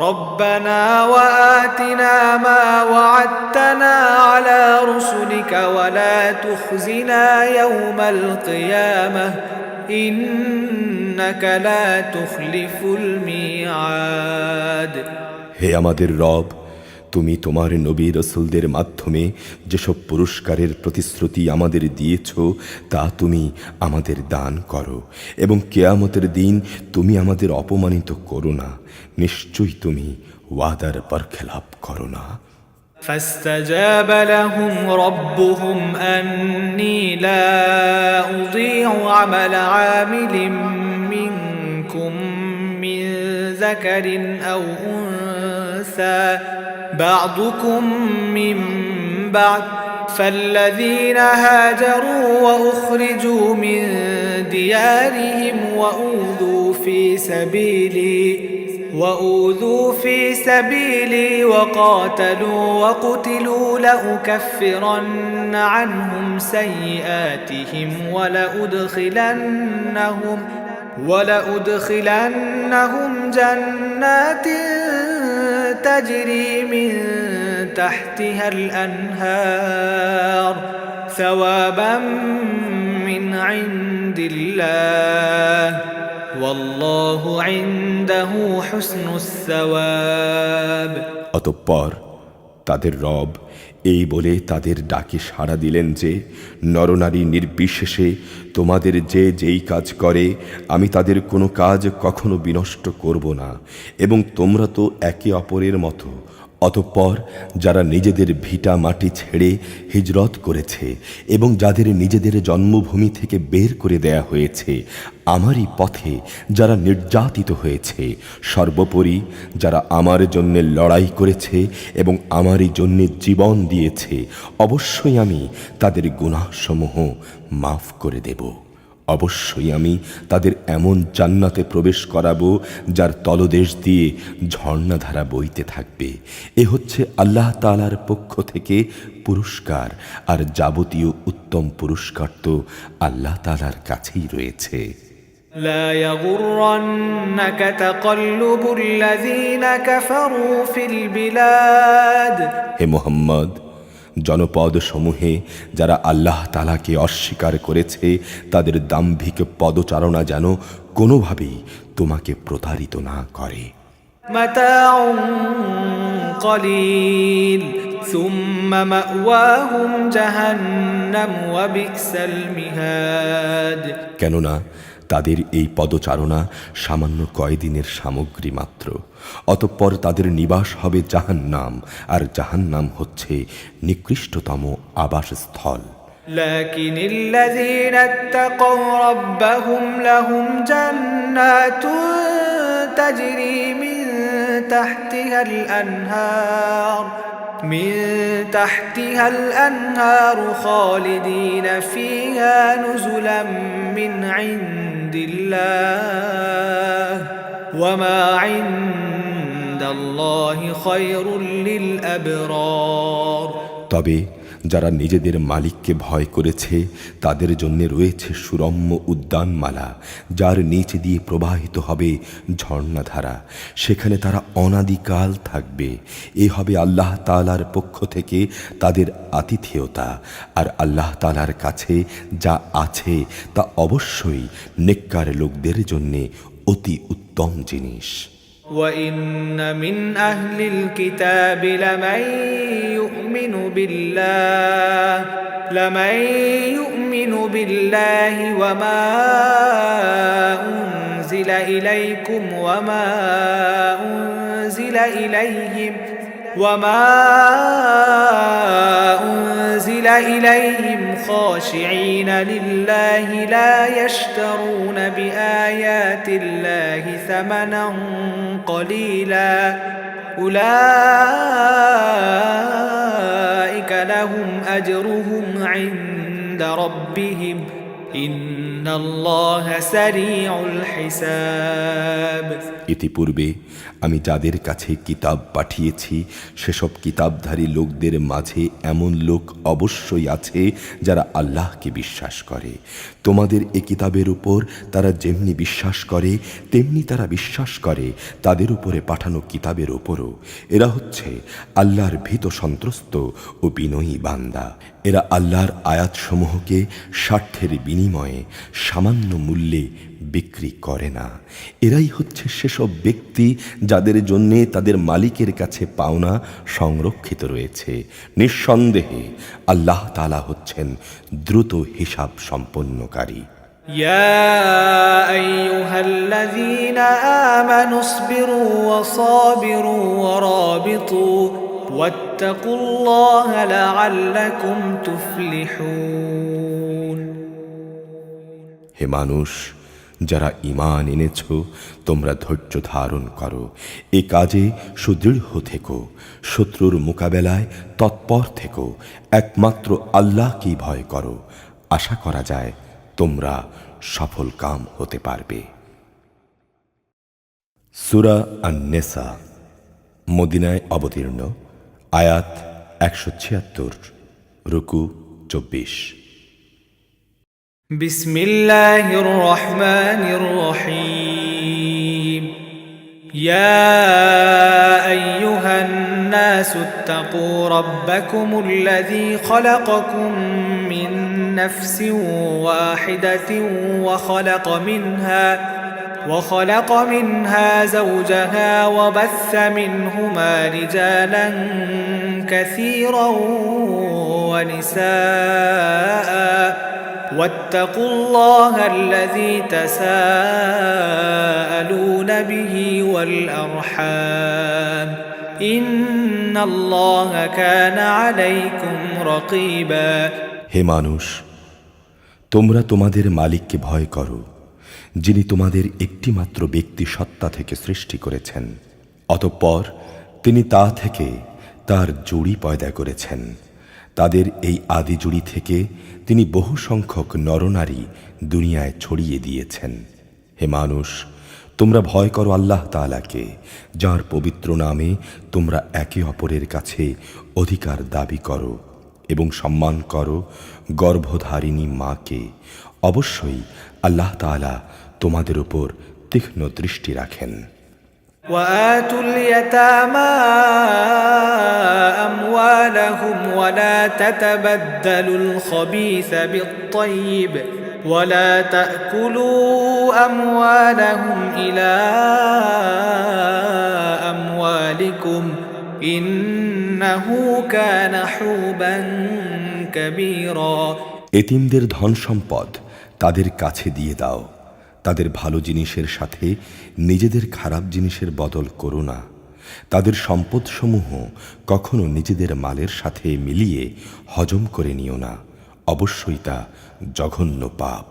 ربنا وآتنا ما وعدتنا على رسلك ولا تخزنا يوم القيامة إنك لا تخلف الميعاد। হে আমাদের রব, তুমি তোমার নবী রাসূলদের মাধ্যমে যেসব পুরস্কারের প্রতিশ্রুতি আমাদের দিয়েছ তা তুমি আমাদের দান করো এবং কিয়ামতের দিন তুমি আমাদের অপমানিত করো না। নিশ্চয়ই তুমি ওয়াদার বরখেলাপ করো না। فاستجاب لهم ربهم أني لا أضيع عمل عامل منكم من ذكر أو أنثى بعضكم من بعد فالذين هاجروا وأخرجوا من ديارهم وأوذوا في سبيلي وقاتلوا وقتلوا لأكفرن عنهم سيئاتهم ولأدخلنهم جنات تجري من تحتها الأنهار ثوابا من عند الله والله عنده حسن الثواب অতঃপর তাদের রব এই বলে তাদের ডাকে সাড়া দিলেন যে, নরনারী নির্বিশেষে তোমাদের যে যেই কাজ করে আমি তাদের কোনো কাজ কখনো বিনষ্ট করব না, এবং তোমরা তো একে অপরের মতো। অতঃপর যারা নিজেদের ভিটা মাটি ছেড়ে হিজরত করেছে এবং যাদের নিজেদের জন্মভূমি থেকে বের করে দেয়া হয়েছে আমারই পথে, যারা নির্যাতিত হয়েছে, সর্বোপরি যারা আমার জন্য লড়াই করেছে এবং আমারই জন্য জীবন দিয়েছে, অবশ্যই আমি তাদের গুনাহসমূহ মাফ করে দেব। অবশ্যই আমি তাদের এমন জান্নাতে প্রবেশ করাবো যার তলদেশ দিয়ে ঝর্ণাধারা বইতে থাকবে। এ হচ্ছে আল্লাহ তাআলার পক্ষ থেকে পুরস্কার, আর যাবতীয় উত্তম পুরস্কার তো আল্লাহ তাআলার কাছেই রয়েছে। لا يغرنك تقلب الذين كفروا في البلاد হে মুহাম্মদ, জনপদ সমূহে যারা আল্লাহ তাআলাকে অস্বীকার করেছে তাদের দাম্ভিক পদচারণা যেন কোনোভাবেই তোমাকে প্রতারিত না করে। متاع قليل ثم مأواهم جهنم وبئس المهاد কেননা তাদের এই পদচারণা সামান্য কয়দিনের সামগ্রী মাত্র, অতঃপর তাদের নিবাস হবে জাহান্নাম, আর জাহান্নাম হচ্ছে নিকৃষ্টতম আবাসস্থল। لكن الذين اتقوا ربهم لهم جنات تجري من تحتها الأنهار خالدين فيها نزلا من عند الله وما عند الله خير للأبرار তবে যারা নিজেদের মালিককে ভয় করেছে তাদের জন্য রয়েছে সুরম্য উদ্যানমালা, যার নিচ দিয়ে প্রবাহিত হবে ঝর্ণাধারা, সেখানে তারা অনাদিকাল থাকবে। এ হবে আল্লাহ তাআলার পক্ষ থেকে তাদের আতিথেয়তা, আর আল্লাহ তাআলার কাছে যা আছে তা অবশ্যই নেককার লোকদের জন্য অতি উত্তম জিনিস। وَإِنَّ مِنْ أَهْلِ الْكِتَابِ لَمَنْ يُؤْمِنُ بِاللَّهِ وَمَا أُنْزِلَ إِلَيْكُمْ وَمَا أُنْزِلَ إِلَيْهِمْ خاشعين لله لا يشترون بآيات الله ثمنا قليلا أولئك لهم أجرهم عند ربهم إن الله سريع الحساب ইতিপূর্বে আমি যাদের কাছে কিতাব পাঠিয়েছি সেসব কিতাবধারী লোকদের মাঝে এমন লোক অবশ্যই আছে যারা আল্লাহকে বিশ্বাস করে। তোমাদের এ কিতাবের উপর তারা যেমনি বিশ্বাস করে তেমনি তারা বিশ্বাস করে তাদের উপরে পাঠানো কিতাবের উপরও। এরা হচ্ছে আল্লাহর ভীত সন্ত্রস্ত ও বিনয়ী বান্দা। এরা আল্লাহর আয়াতসমূহকে স্বার্থের বিনিময়ে সামান্য মূল্যে বিক্রি করে না। এরাই হচ্ছে সেসব ব্যক্তি যাদের জন্যে তাদের মালিকের কাছে পাওনা সংরক্ষিত রয়েছে। নিঃসন্দেহে আল্লাহ তাআলা হচ্ছেন দ্রুত হিসাব সম্পন্নকারী। يا أيها الذين آمنوا اصبروا وصابروا ورابطوا واتقوا الله لعلكم تفلحون হে মানুষ, যারা ঈমান এনেছ তোমরা ধৈর্য ধারণ করো, এ কাজে সুদৃঢ় থেকো, শত্রুর মোকাবেলায় তৎপর থেকো, একমাত্র আল্লাহকেই ভয় করো। আশা করা যায় তোমরা সফল কাম হতে পারবে। সূরা আন-নিসা মদিনায় অবতীর্ণ, আয়াত 176, রুকু 24। بسم الله الرحمن الرحيم يا أيها الناس اتقوا ربكم الذي خلقكم من نفس واحدة وخلق منها زوجها وبث منهما رجالا كثيرا ونساء واتقوا الله الذي تساءلون به والأرحام إن الله كان عليكم رقيبا হে মানুষ, তোমরা তোমাদের মালিককে ভয় করো, যিনি তোমাদের একটিমাত্র ব্যক্তি সত্তা থেকে সৃষ্টি করেছেন। অতঃপর তিনি তা থেকে তার জুড়ি পয়দা করেছেন। তাদের এই আদি জুড়ি থেকে তিনি বহু সংখ্যক নরনারী দুনিয়ায় ছড়িয়ে দিয়েছেন। হে মানুষ, তোমরা ভয় করো আল্লাহ তাআলাকে, যার পবিত্র নামে তোমরা একে অপরের কাছে অধিকার দাবি করো এবং সম্মান করো গর্ভধারিণী মাকে। অবশ্যই আল্লাহ তাআলা তোমাদের উপর তীক্ষ্ণ দৃষ্টি রাখেন। وآتوا اليتامى أموالهم ولا تتبدلوا الخبيث بالطيب ولا تأكلوا أموالهم إلى أموالكم إنه كان حوبا كبيرا এতিমদের ধন সম্পদ তাদের কাছে দিয়ে দাও, তাদের ভালো জিনিসের সাথে নিজেদের খারাপ জিনিসের বদল করো না। তাদের সম্পদসমূহ কখনো নিজেদের মালের সাথে মিলিয়ে হজম করে নিও না, অবশ্যই তা জঘন্য পাপ।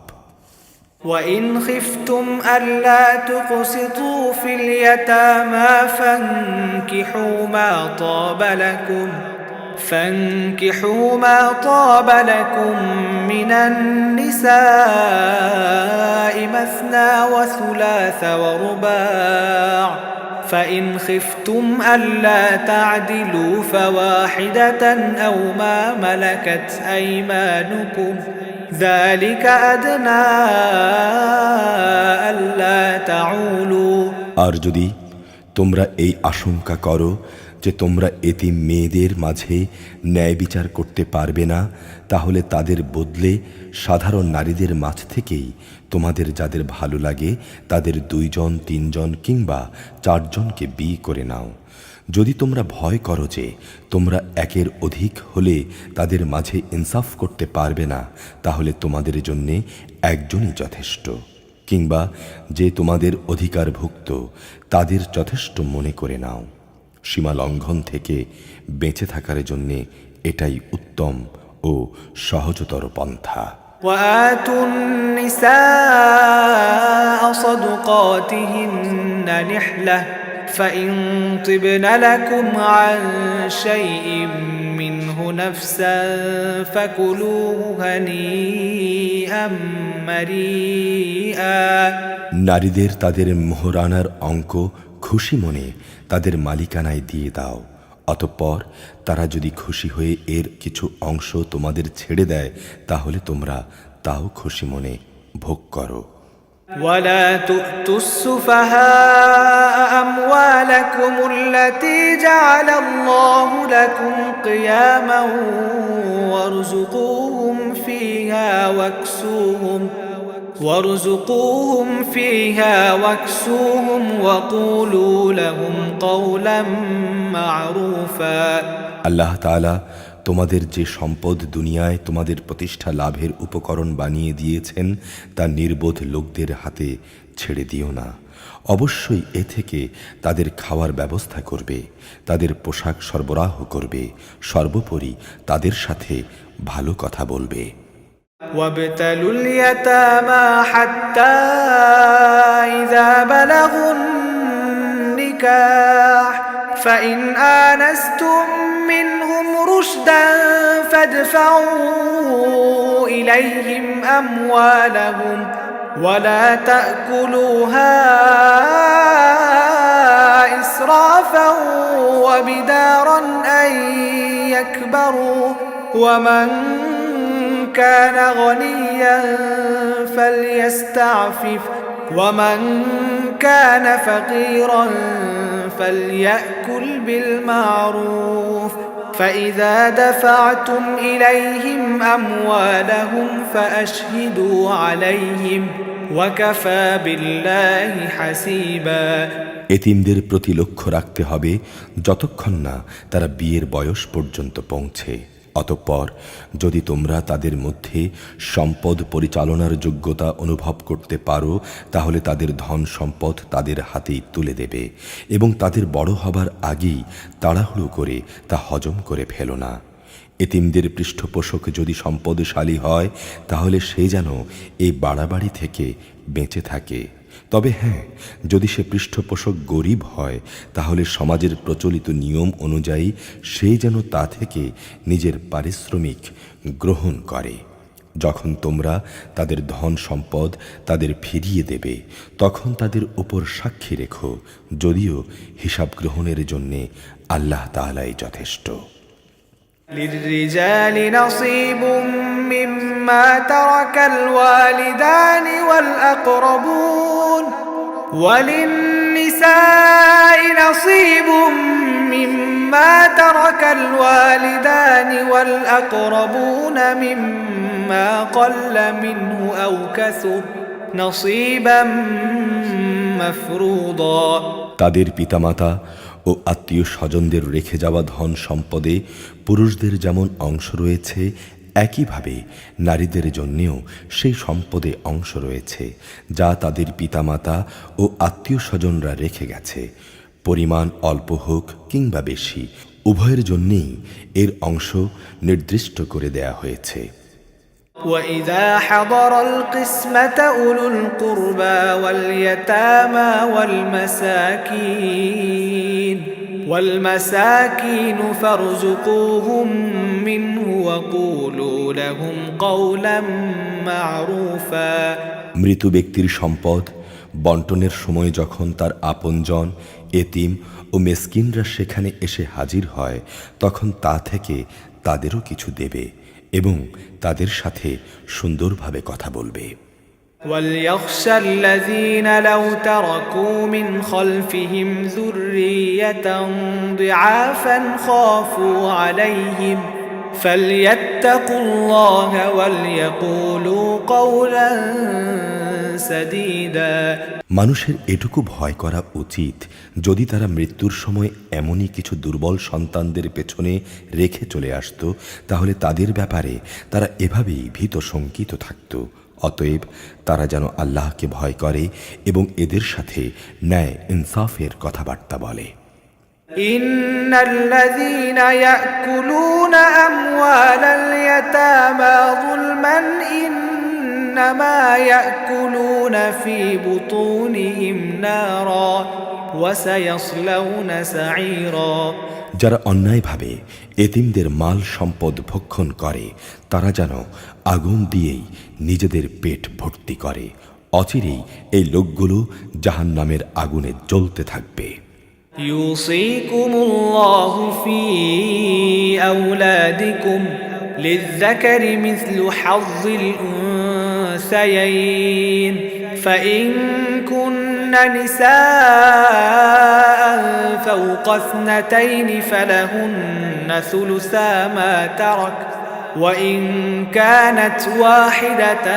وَإِنْ خِفْتُمْ أَلَّا تُقْسِطُوا فِي الْيَتَامَى فانكحوا ما طاب لكم من النساء مثنى وثلاث ورباع فإن خفتم ألا تعدلوا فواحدة أو ما ملكت أيمانكم ذلك أدنى ألا تعولوا আর যদি তোমরা এই আশঙ্কা করো যে তোমরা এতিম মেয়েদের মাঝে ন্যায় বিচার করতে পারবে না, তাহলে তাদের বদলে সাধারণ নারীদের মাঝ থেকেই তোমাদের যাদের ভালো লাগে তাদের 2 জন 3 জন কিংবা 4 জনকে বিয়ে করে নাও। যদি তোমরা ভয় করো যে তোমরা একের অধিক হলে তাদের মাঝে ইনসাফ করতে পারবে না, তাহলে তোমাদের জন্যে একজনই যথেষ্ট, কিংবা যে তোমাদের অধিকারভুক্ত তাদের যথেষ্ট মনে করে নাও। সীমা লঙ্ঘন থেকে বেঁচে থাকার জন্যে এটাই উত্তম ও সহজতর পন্থা। وآتوا النساء صدقاتهن نحلة فإن طبن لكم عن شيء منه نفسا فكلوه هنيئا مريئا নারীদের তাদের মোহরানার অঙ্ক খুশি মনে তাদের মালিকানায় দিয়ে দাও। অতঃপর তারা যদি খুশি হয়ে এর কিছু অংশ তোমাদের ছেড়ে দেয়, তাহলে তোমরা তাও খুশি মনে ভোগ করো। ولا تؤتوا السفهاء أموالكم التي جعل الله لكم قياما وارزقوهم فيها واكسوهم وقولوا لهم قولا معروفا আল্লাহ তাআলা তোমাদের যে সম্পদ দুনিয়ায় তোমাদের প্রতিষ্ঠা লাভের উপকরণ বানিয়ে দিয়েছেন তা নির্বোধ লোকদের হাতে ছেড়ে দিও না। অবশ্যই এ থেকে তাদের খাওয়ার ব্যবস্থা করবে, তাদের পোশাক সরবরাহ করবে, সর্বোপরি তাদের সাথে ভালো কথা বলবে। وابتلوا اليتامى حتى إذا بلغوا النكاح فإن آنستم منهم رشدا فادفعوا إليهم أموالهم ولا تأكلوها إسرافا وبدارا أن يكبروا ومن كان غنيا فليستعفف ومن كان فقيرا فليأكل بالمعروف فإذا دفعتم إليهم أموالهم فأشهدوا عليهم وكفى بالله حسيبا এতিমদের প্রতি লক্ষ্য রাখতে হবে যতক্ষণ না তারা বিয়ের বয়স পর্যন্ত পৌঁছে। অতঃপর যদি তোমরা তাদের মধ্যে সম্পদ পরিচালনার যোগ্যতা অনুভব করতে পারো তাহলে তাদের ধন সম্পদ তাদের হাতেই তুলে দেবে এবং তাদের বড় হবার আগেই তাড়াহুড়ো করে তা হজম করে ফেলো না। এতিমদের পৃষ্ঠপোষক যদি সম্পদশালী হয় তাহলে সে যেন এই বাড়াবাড়ি থেকে বেঁচে থাকে। তবে হ্যাঁ, যদি সে পৃষ্ঠপোষক গরিব হয় তাহলে সমাজের প্রচলিত নিয়ম অনুযায়ী সে যেন তা থেকে নিজের পারিশ্রমিক গ্রহণ করে। যখন তোমরা তাদের ধন সম্পদ তাদের ফিরিয়ে দেবে তখন তাদের উপর সাক্ষী রেখো, যদিও হিসাব গ্রহণের জন্যে আল্লাহ তাআলাই যথেষ্ট। للرجال نصيب مما ترك الوالدان والأقربون وللنساء نصيب مما ترك الوالدان والأقربون مما قل منه أو كثر نصيبا مفروضا তাদের পিতামাতা ও আত্মীয় স্বজনদের রেখে যাওয়া ধন সম্পদে পুরুষদের যেমন অংশ রয়েছে একইভাবে নারীদের জন্যেও সেই সম্পদে অংশ রয়েছে যা তাদের পিতামাতা ও আত্মীয় স্বজনরা রেখে গেছে। পরিমাণ অল্প হোক কিংবা বেশি, উভয়ের জন্যেই এর অংশ নির্দিষ্ট করে দেয়া হয়েছে। وإذا حضر القسمة أولو القربى واليتامى والمساكين فارزقوهم منه وقولوا لهم قولا معروفا মৃত ব্যক্তির সম্পদ বন্টনের সময় যখন তার আপনজন, এতিম ও মেসকিনরা সেখানে এসে হাজির হয় তখন তা থেকে তাদেরও কিছু দেবে এবং তাদের সাথে সুন্দরভাবে কথা বলবে। وَلْيَخْشَ الَّذِينَ لَوْ تَرَكُوا مِنْ خَلْفِهِمْ ذُرِّيَّةً ضِعَافًا خَافُوا عَلَيْهِمْ فَلْيَتَّقُوا اللَّهَ وَلْيَقُولُوا قَوْلًا سَدِيدًا মানুষের এটুকু ভয় করা উচিত, যদি তারা মৃত্যুর সময় এমনই কিছু দুর্বল সন্তানদের পেছনে রেখে চলে আসত তাহলে তাদের ব্যাপারে তারা এভাবেই ভীত শঙ্কিত থাকত। অতএব তারা যেন আল্লাহকে ভয় করে এবং এদের সাথে ন্যায় ইনসাফের কথাবার্তা বলে। ইন্নাল্লাযীনা ইয়াকুলুনা আমওয়ালাল ইয়াতামা যুলমান ইন্নামা ইয়াকুলুনা ফী বুতুনিহিম নারা ওয়া সায়াসলাউনা সাঈরা যারা অন্যায়ভাবে এতিমদের মাল সম্পদ ভক্ষণ করে তারা যেন আগুন দিয়েই নিজেদের পেট ভর্তি করে। অচিরেই এই লোকগুলো জাহান্নামের আগুনে জ্বলতে থাকবে। ইউসিকুমুল্লাহু ফী আওলাদিকুম লিযযাকারি মিসলু হাযযিল উনসায়াইন ফাইন কুন্না নিসাআন ফাওকা ইসনাতাইনি ফালাহুন্না সুলুসা মা তারাক وإن كانت واحدة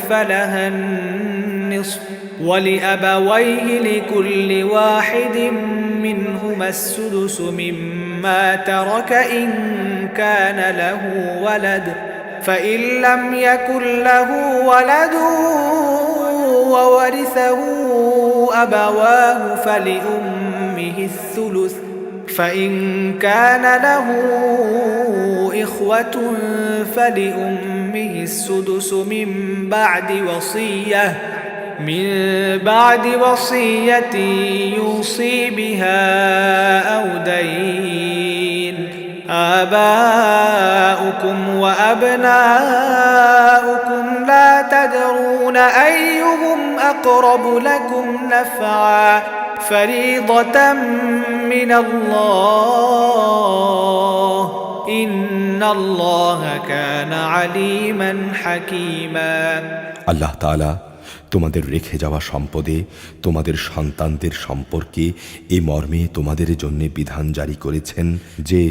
فلها النصف ولأبويه لكل واحد منهما السدس مما ترك إن كان له ولد فإن لم يكن له ولد وورثه أبواه فلأمه الثلث فإن كان له إخوة فلأمه السدس من بعد وصية يوصي بها أو دين آباؤكم وأبناؤكم لا تدرون أيهم أقرب لكم نفعا فريضة من الله إن الله كان عليما حكيما আল্লাহ তাআলা তোমাদের রেখে যাওয়া সম্পদে তোমাদের সন্তানদের সম্পর্কে এ মর্মে তোমাদের জন্য বিধান জারি করেছেন যে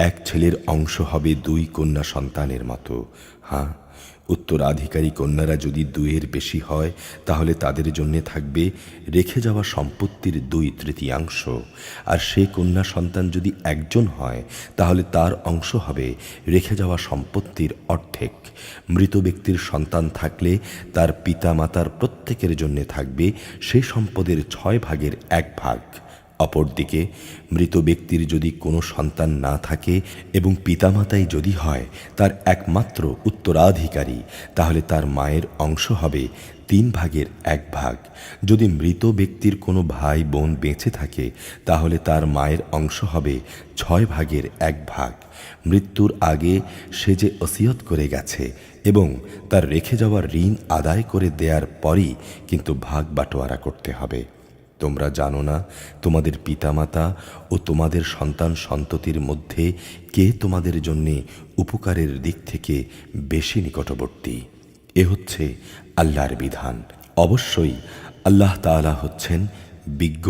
এক ছেলের অংশ হবে 2 কন্যা সন্তানের মতো। হ্যাঁ, উত্তরাধিকারী কন্যারা যদি 2-এর বেশি হয় তাহলে তাদের জন্য থাকবে রেখে যাওয়া সম্পত্তির 2/3, আর সে কন্যা সন্তান যদি একজন হয় তাহলে তার অংশ হবে রেখে যাওয়া সম্পত্তির অর্ধেক। মৃত ব্যক্তির সন্তান থাকলে তার পিতা মাতার প্রত্যেকের জন্য থাকবে সেই সম্পদের 6/1 অপরদিকে মৃত ব্যক্তির যদি কোনো সন্তান না থাকে এবং পিতামাতাই যদি হয় তার একমাত্র উত্তরাধিকারী, তাহলে তার মায়ের অংশ হবে 3/1। যদি মৃত ব্যক্তির কোনো ভাই বোন বেঁচে থাকে তাহলে তার মায়ের অংশ হবে 6/1। মৃত্যুর আগে সে যে ওসিয়ত করে গেছে এবং তার রেখে যাওয়া ঋণ আদায় করে দেওয়ার পরই কিন্তু ভাগ বাটোয়ারা করতে হবে। তোমরা জানো না তোমাদের পিতামাতা ও তোমাদের সন্তান সন্ততির মধ্যে কে তোমাদের জন্যে উপকারের দিক থেকে বেশি নিকটবর্তী। এ হচ্ছে আল্লাহর বিধান। অবশ্যই আল্লাহ তাআলা হচ্ছেন বিজ্ঞ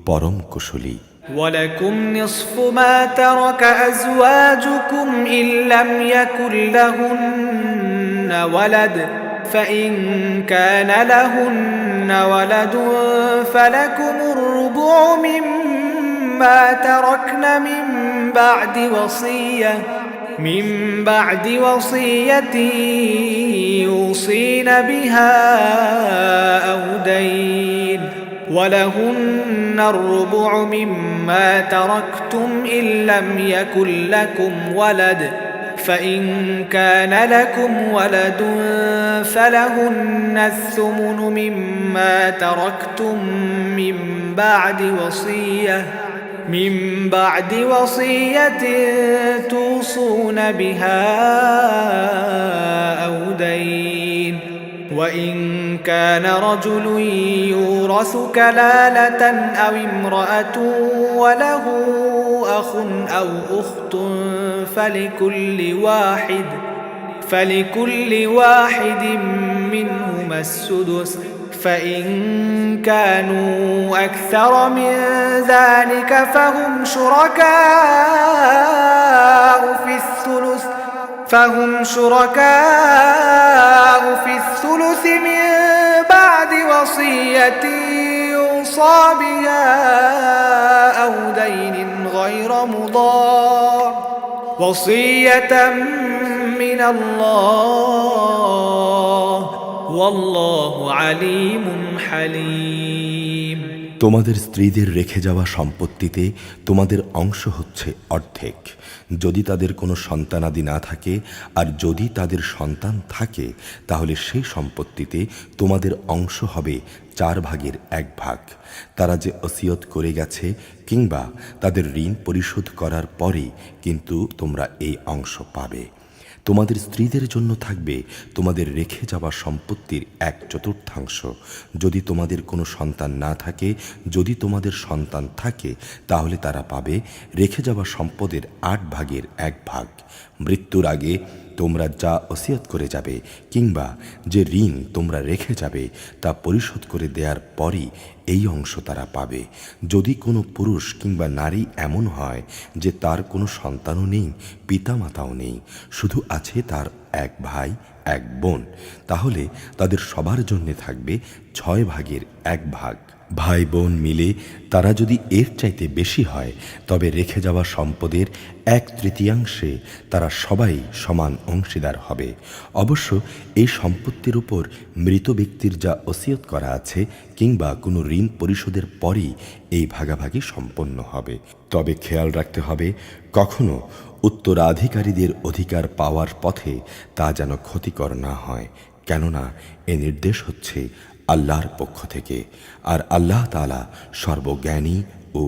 পরম কুশলী। ولكم نصف ما ترك أزواجكم إن لم يكن لهن ولد فإن كان لهن ولد فلكم الربع مما تركن من بعد وصية يوصين بها أو دين ولهن الربع مما تركتم إن لم يكن لكم ولد فإن كان لكم ولد فلهن الثمن مما تركتم من بعد وصية توصون بها أو دين وإن كان رجل يورث كلالة أو امرأة وله أخ أو أخت فلكل واحد منهما السدس فإن كانوا أكثر من ذلك فهم شركاء في الثلث من بعد وصية يوصى بها أو دين غير مضار وصية من الله والله عليم حليم। তোমাদের স্ত্রীদের রেখে যাওয়া সম্পত্তিতে তোমাদের অংশ হচ্ছে অর্ধেক যদি তাদের কোনো সন্তানাদি না থাকে, আর যদি তাদের সন্তান থাকে তাহলে সেই সম্পত্তিতে তোমাদের অংশ হবে 4/1। তারা যে ওসিয়ত করে গেছে কিংবা তাদের ঋণ পরিশোধ করার পরে কিন্তু তোমরা এই অংশ পাবে। তোমাদের স্ত্রীদের জন্য থাকবে তোমাদের রেখে যাওয়া সম্পত্তির 1/4। যদি তোমাদের কোনো সন্তান না থাকে, যদি তোমাদের সন্তান থাকে তাহলে তারা পাবে রেখে যাওয়া সম্পদের 8/1। মৃত্যুর আগে তোমরা যা ওসিয়ত করে যাবে কিংবা যে ঋণ তোমরা রেখে যাবে তা পরিশোধ করে দেওয়ার পরই এই অংশ তারা পাবে। যদি কোনো পুরুষ কিংবা নারী এমন হয় যে তার কোনো সন্তানও নেই, পিতামাতাও নেই, শুধু আছে তার এক ভাই এক বোন, তাহলে তাদের সবার জন্য থাকবে 6/1। ভাই বোন মিলে তারা যদি এর চাইতে বেশি হয় তবে রেখে যাওয়া সম্পদের 1/3 তারা সবাই সমান অংশীদার হবে। অবশ্য এই সম্পত্তির উপর মৃত ব্যক্তির যা ওসিয়ত করা আছে কিংবা কোনো ঋণ পরিশোধের পরই এই ভাগাভাগি সম্পন্ন হবে। তবে খেয়াল রাখতে হবে কখনো উত্তরাধিকারীদের অধিকার পাওয়ার পথে তা যেন ক্ষতিকর না হয়, কেননা এ নির্দেশ হচ্ছে আল্লাহর পক্ষ থেকে, আর আল্লাহ তাআলা সর্বজ্ঞানী ও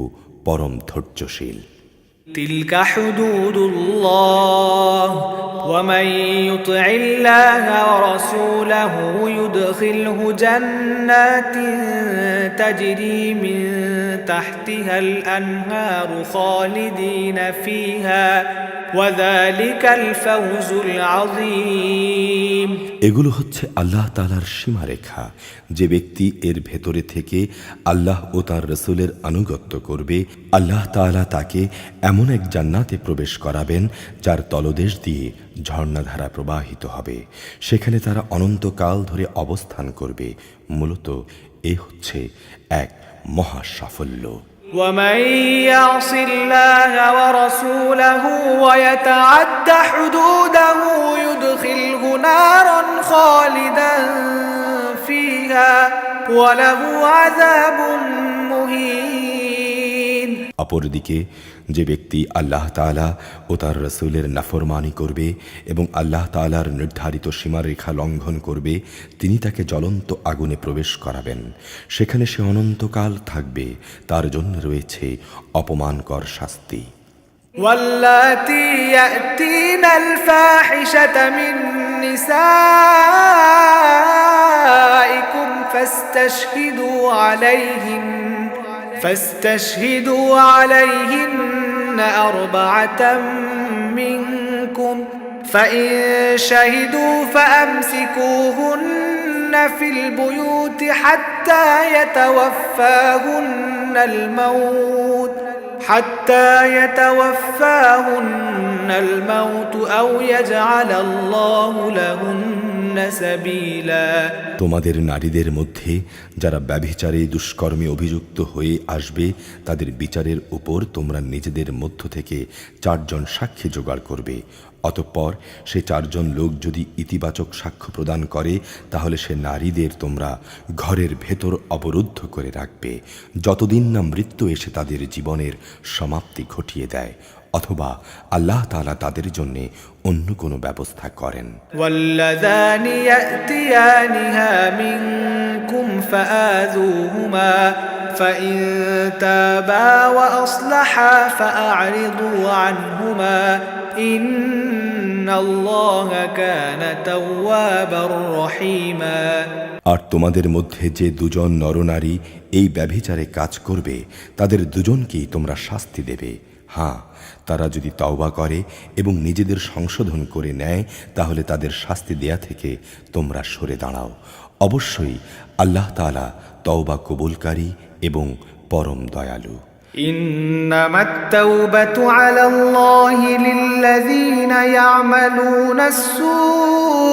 পরম ধৈর্যশীল। تلك حدود الله ومن يطع الله ورسوله يدخله جنات تجري من تحتها الأنهار وذلك الفوز العظيم এগুলো হচ্ছে আল্লাহ তাআলার সীমারেখা। যে ব্যক্তি এর ভেতরে থেকে আল্লাহ ও তার রসুলের আনুগত্য করবে, আল্লাহ তাআলা তাকে এমন এক জান্নাতে প্রবেশ করাবেন যার তলদেশ দিয়ে ঝর্ণাধারা প্রবাহিত হবে। সেখানে তারা অনন্তকাল ধরে অবস্থান করবে। মূলত এ হচ্ছে এক মহা সাফল্য। ومن يعص الله ورسوله ويتعد حدوده يدخله نارا خالدا فيها وله عذاب مهين অপরদিকে যে ব্যক্তি আল্লাহ তাআলা ও তার রসুলের নাফরমানি করবে এবং আল্লাহ তাআলার নির্ধারিত সীমারেখা লঙ্ঘন করবে, তিনি তাকে জ্বলন্ত আগুনে প্রবেশ করাবেন। সেখানে সে অনন্তকাল থাকবে। তার জন্য রয়েছে অপমানকর শাস্তি। واللاتي يأتين الفاحشة من نسائكم فاستشهدوا عليهن أربعة منكم فإن شهدوا فأمسكوهن في البيوت حتى يتوفاهن الموت أو يجعل الله لهن سبيلا তোমাদের নারীদের মধ্যে যারা ব্যভিচারে দুষ্কর্মে অভিযুক্ত হয়ে আসবে, তাদের বিচারের উপর তোমরা নিজেদের মধ্য থেকে 4 জন সাক্ষী জোগাড় করবে। অতঃপর সে 4 জন লোক যদি ইতিবাচক সাক্ষ্য প্রদান করে, তাহলে সে নারীদের তোমরা ঘরের ভেতর অবরুদ্ধ করে রাখবে যতদিন না মৃত্যু এসে তাদের জীবনের সমাপ্তি ঘটিয়ে দেয়, অথবা আল্লাহ তাআলা তাদের জন্য অন্য কোনো ব্যবস্থা করেন। واللذان يأتيانها منكم فآذوهما فإن تابا وأصلحا فأعرضوا عنهما إن الله كان توابا رحيما আর তোমাদের মধ্যে যে 2 জন নরনারী এই ব্যভিচারে কাজ করবে, তাদের দুজনকেই তোমরা শাস্তি দেবে। হ্যাঁ, তারা যদি তওবা করে এবং নিজেদের সংশোধন করে নেয়, তাহলে তাদের শাস্তি দেয়া থেকে তোমরা সরে দাঁড়াও। অবশ্যই আল্লাহ তাআলা তওবা কবুলকারী এবং পরম দয়ালু। إنما التوبة على الله للذين يعملون السوء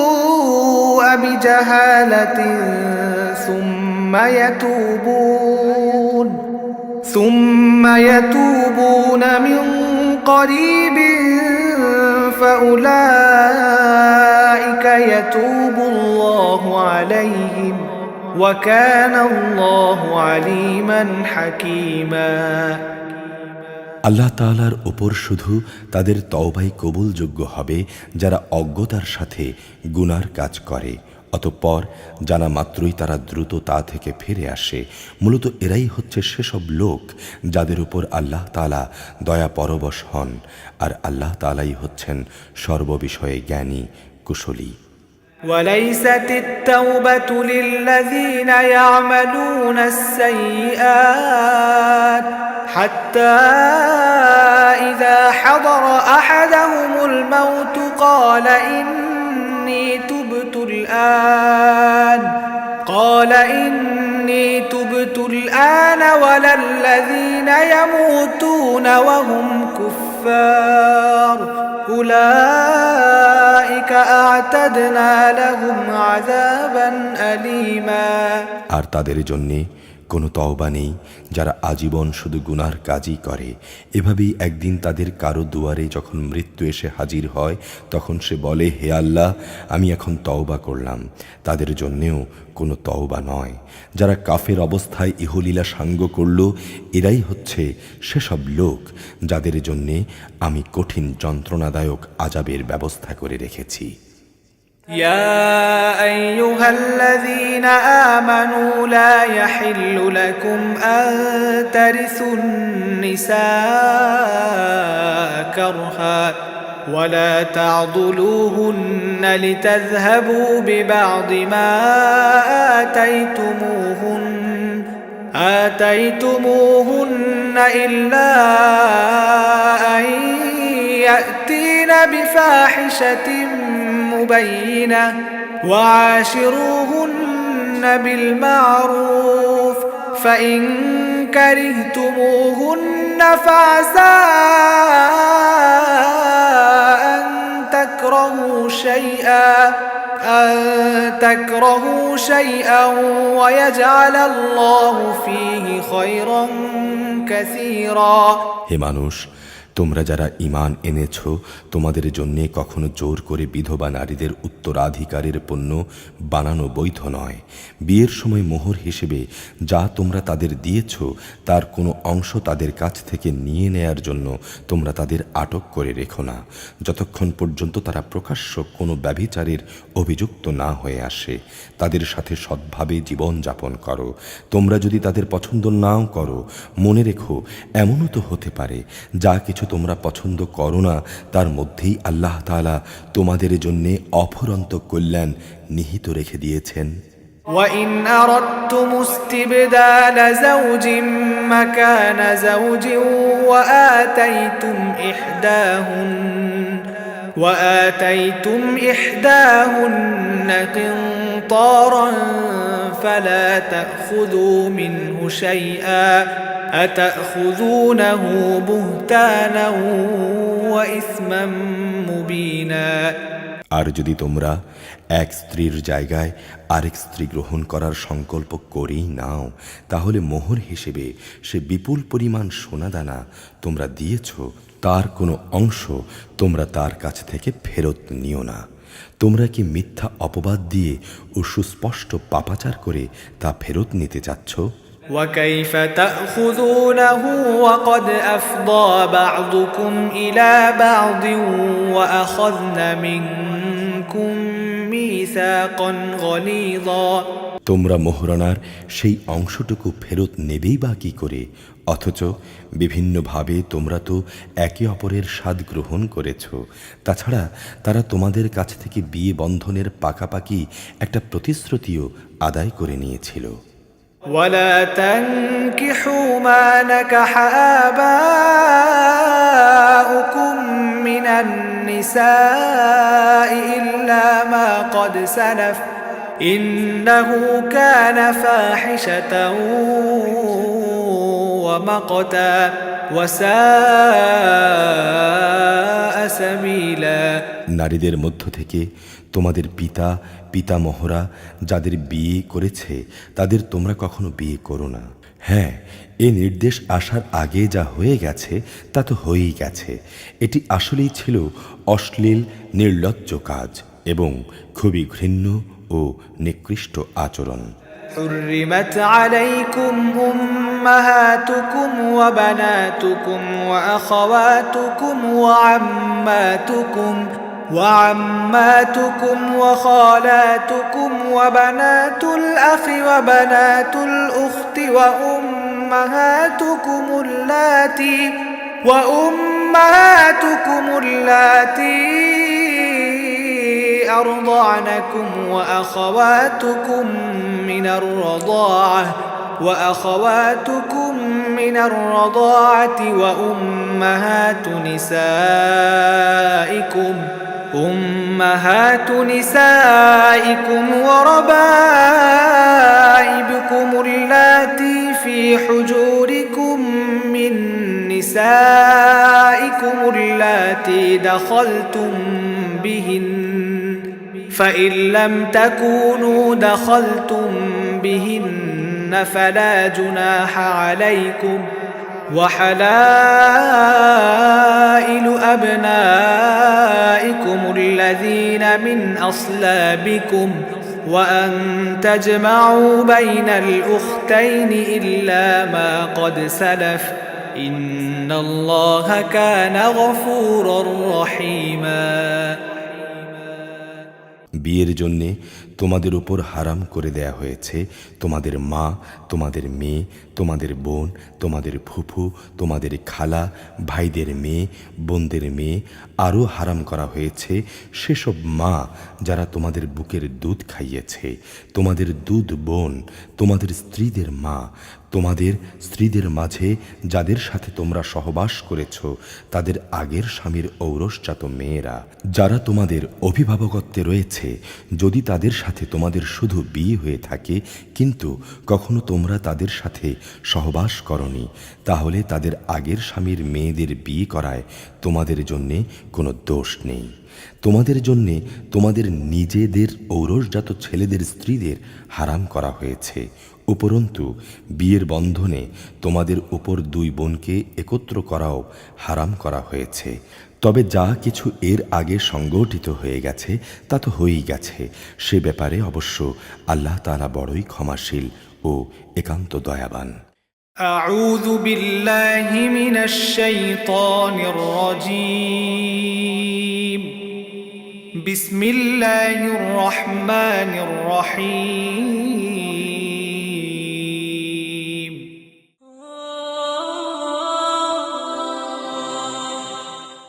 بجهالة ثم يتوبون من قريب فأولئك يتوب الله عليهم وكان الله عليما حكيما আল্লাহ তাআলার উপর শুধু তাদের তওবাই কবুলযোগ্য হবে যারা অজ্ঞতার সাথে গুনার কাজ করে, অতঃপর জানা মাত্রই তারা দ্রুত তা থেকে ফিরে আসে। মূলত এরাই হচ্ছে সেসব লোক যাদের উপর আল্লাহ তাআলা দয়া পরবশ হন, আর আল্লাহ তাআলাই হচ্ছেন সর্ববিষয়ে জ্ঞানী কুশলী। وليست التوبة للذين يعملون السيئات حتى إذا حضر أحدهم الموت قال إني تبت الآن ولا الذين يموتون وهم كفار أولئك أعتدنا لهم عذابا أليما আর তাদের জন্যে কোনো তওবা নেই যারা আজীবন শুধু গুনার কাজই করে। এভাবেই একদিন তাদের কারো দুয়ারে যখন মৃত্যু এসে হাজির হয়, তখন সে বলে, হে আল্লাহ, আমি এখন তওবা করলাম। তাদের জন্যেও কোনো তওবা নয়। যারা কাফের অবস্থায় ইহলীলা সাঙ্গ করল, এরাই হচ্ছে সেসব লোক যাদের জন্যে আমি কঠিন যন্ত্রণাদায়ক আযাবের ব্যবস্থা করে রেখেছি। يا أيها الذين آمنوا لا يحل لكم أن ترثوا النساء كرها ولا تعضلوهن لتذهبوا ببعض ما آتيتموهن إلا أن يأتين بفاحشة مبينة وعاشروهن بالمعروف فإن كرهتموهن فعسى أن تكرهوا شيئا ويجعل الله فيه خيرا كثيرا হে মানুষ, তোমরা যারা ঈমান এনেছ, তোমাদের জন্যে কখনো জোর করে বিধবা নারীদের উত্তরাধিকারের পণ্য বানানো বৈধ নয়। বিয়ের সময় মোহর হিসেবে যা তোমরা তাদের দিয়েছ তার কোনো অংশ তাদের কাছ থেকে নিয়ে নেয়ার জন্য তোমরা তাদের আটক করে রেখো না, যতক্ষণ পর্যন্ত তারা প্রকাশ্য কোনো ব্যভিচারের অভিযুক্ত না হয়ে আসে। তাদের সাথে সৎভাবে জীবন যাপন করো। তোমরা যদি তাদের পছন্দ নাও করো, মনে রেখো এমনও তো হতে পারে যা কিছু তোমরা পছন্দ করো না তার মধ্যেই আল্লাহ তাআলা তোমাদের জন্যে অফুরন্ত কল্যাণ নিহিত রেখে দিয়েছেন। وإن أردتم استبدال زوج مكان زوج وآتيتم إحداهن قنطارا فلا تأخذوا منه شيئا أتأخذونه بهتانا وإثما مبينا আর যদি তোমরা এক স্ত্রীর জায়গায় আরেক স্ত্রী গ্রহণ করার সংকল্প করেই নাও, তাহলে মোহর হিসেবে সে বিপুল পরিমাণ সোনাদানা তোমরা দিয়েছ, তার কোনো অংশ তোমরা তার কাছ থেকে ফেরত নিও না। তোমরা কি মিথ্যা অপবাদ দিয়ে ও সুস্পষ্ট পাপাচার করে তা ফেরত নিতে চাচ্ছ? وكيف تأخذونه وقد أفضى بعضكم إلى بعض وأخذن منكم ميثاقا غليظا তোমরা মোহরানার সেই অংশটুকু ফেরত নেবেই বা কি করে, অথচ বিভিন্নভাবে তোমরা তো একে অপরের স্বাদ গ্রহণ করেছ। তাছাড়া তারা তোমাদের কাছ থেকে বিয়ে বন্ধনের পাকাপাকি একটা প্রতিশ্রুতিও আদায় করে নিয়েছিল। ولا تنكحوا ما نكح آباؤكم من النساء إلا ما قد سلف إنه كان فاحشة ومقتا وساء سبيلا নারীদের মধ্য থেকে তোমাদের পিতামহরা যাদের বিয়ে করেছে তাদের তোমরা কখনো বিয়ে করো না। হ্যাঁ, এ নির্দেশ আসার আগে যা হয়ে গেছে তা তো হয়েই গেছে। এটি আসলেই ছিল অশ্লীল নির্লজ্জ কাজ এবং খুবই ঘৃণ্য ও নিকৃষ্ট আচরণ। حرمت عليكم أمهاتكم وبناتكم وأخواتكم وعماتكم وخالاتكم وبنات الأخ وبنات الأخت وأمهاتكم اللاتي أرضعنكم وأخواتكم من الرضاعة وأمهات نسائكم وربائبكم اللاتي في حجوركم من نسائكم اللاتي دخلتم بهن فإن لم تكونوا دخلتم بهن فلا جناح عليكم وحلائل أبنائكم الذين من أصلابكم وأن تجمعوا بين الأختين إلا ما قد سلف إن الله كان غفورا رحيما বিয়ের জন্যে তোমাদের উপর হারাম করে দেয়া হয়েছে তোমাদের মা, তোমাদের মেয়ে, তোমাদের বোন, তোমাদের ফুফু, তোমাদের খালা, ভাইদের মেয়ে, বোনদের মেয়ে। আরও হারাম করা হয়েছে সেসব মা যারা তোমাদের বুকের দুধ খাইয়েছে, তোমাদের দুধ বোন, তোমাদের স্ত্রীদের মা, তোমাদের স্ত্রীদের মাঝে যাদের সাথে তোমরা সহবাস করেছ তাদের আগের স্বামীর ঔরসজাত মেয়েরা যারা তোমাদের অভিভাবকত্বে রয়েছে, যদি তাদের সাথে তোমাদের শুধু বিয়ে হয়ে থাকে কিন্তু কখনো তোমরা তাদের সাথে সহবাস করনি, তাহলে তাদের আগের স্বামীর মেয়েদের বিয়ে করায় তোমাদের জন্যে কোনো দোষ নেই। তোমাদের জন্যে তোমাদের নিজেদের ঔরসজাত ছেলেদের স্ত্রীদের হারাম করা হয়েছে। উপরন্তু বিয়ের বন্ধনে তোমাদের উপর দুই বোনকে একত্র করাও হারাম করা হয়েছে। তবে যা কিছু এর আগে সংগঠিত হয়ে গেছে তা তো হয়েই গেছে, সে ব্যাপারে অবশ্য আল্লাহ তাআলা বড়ই ক্ষমাশীল ও একান্ত দয়াবান। أعوذ بالله من الشيطان الرجيم بسم الله الرحمن الرحيم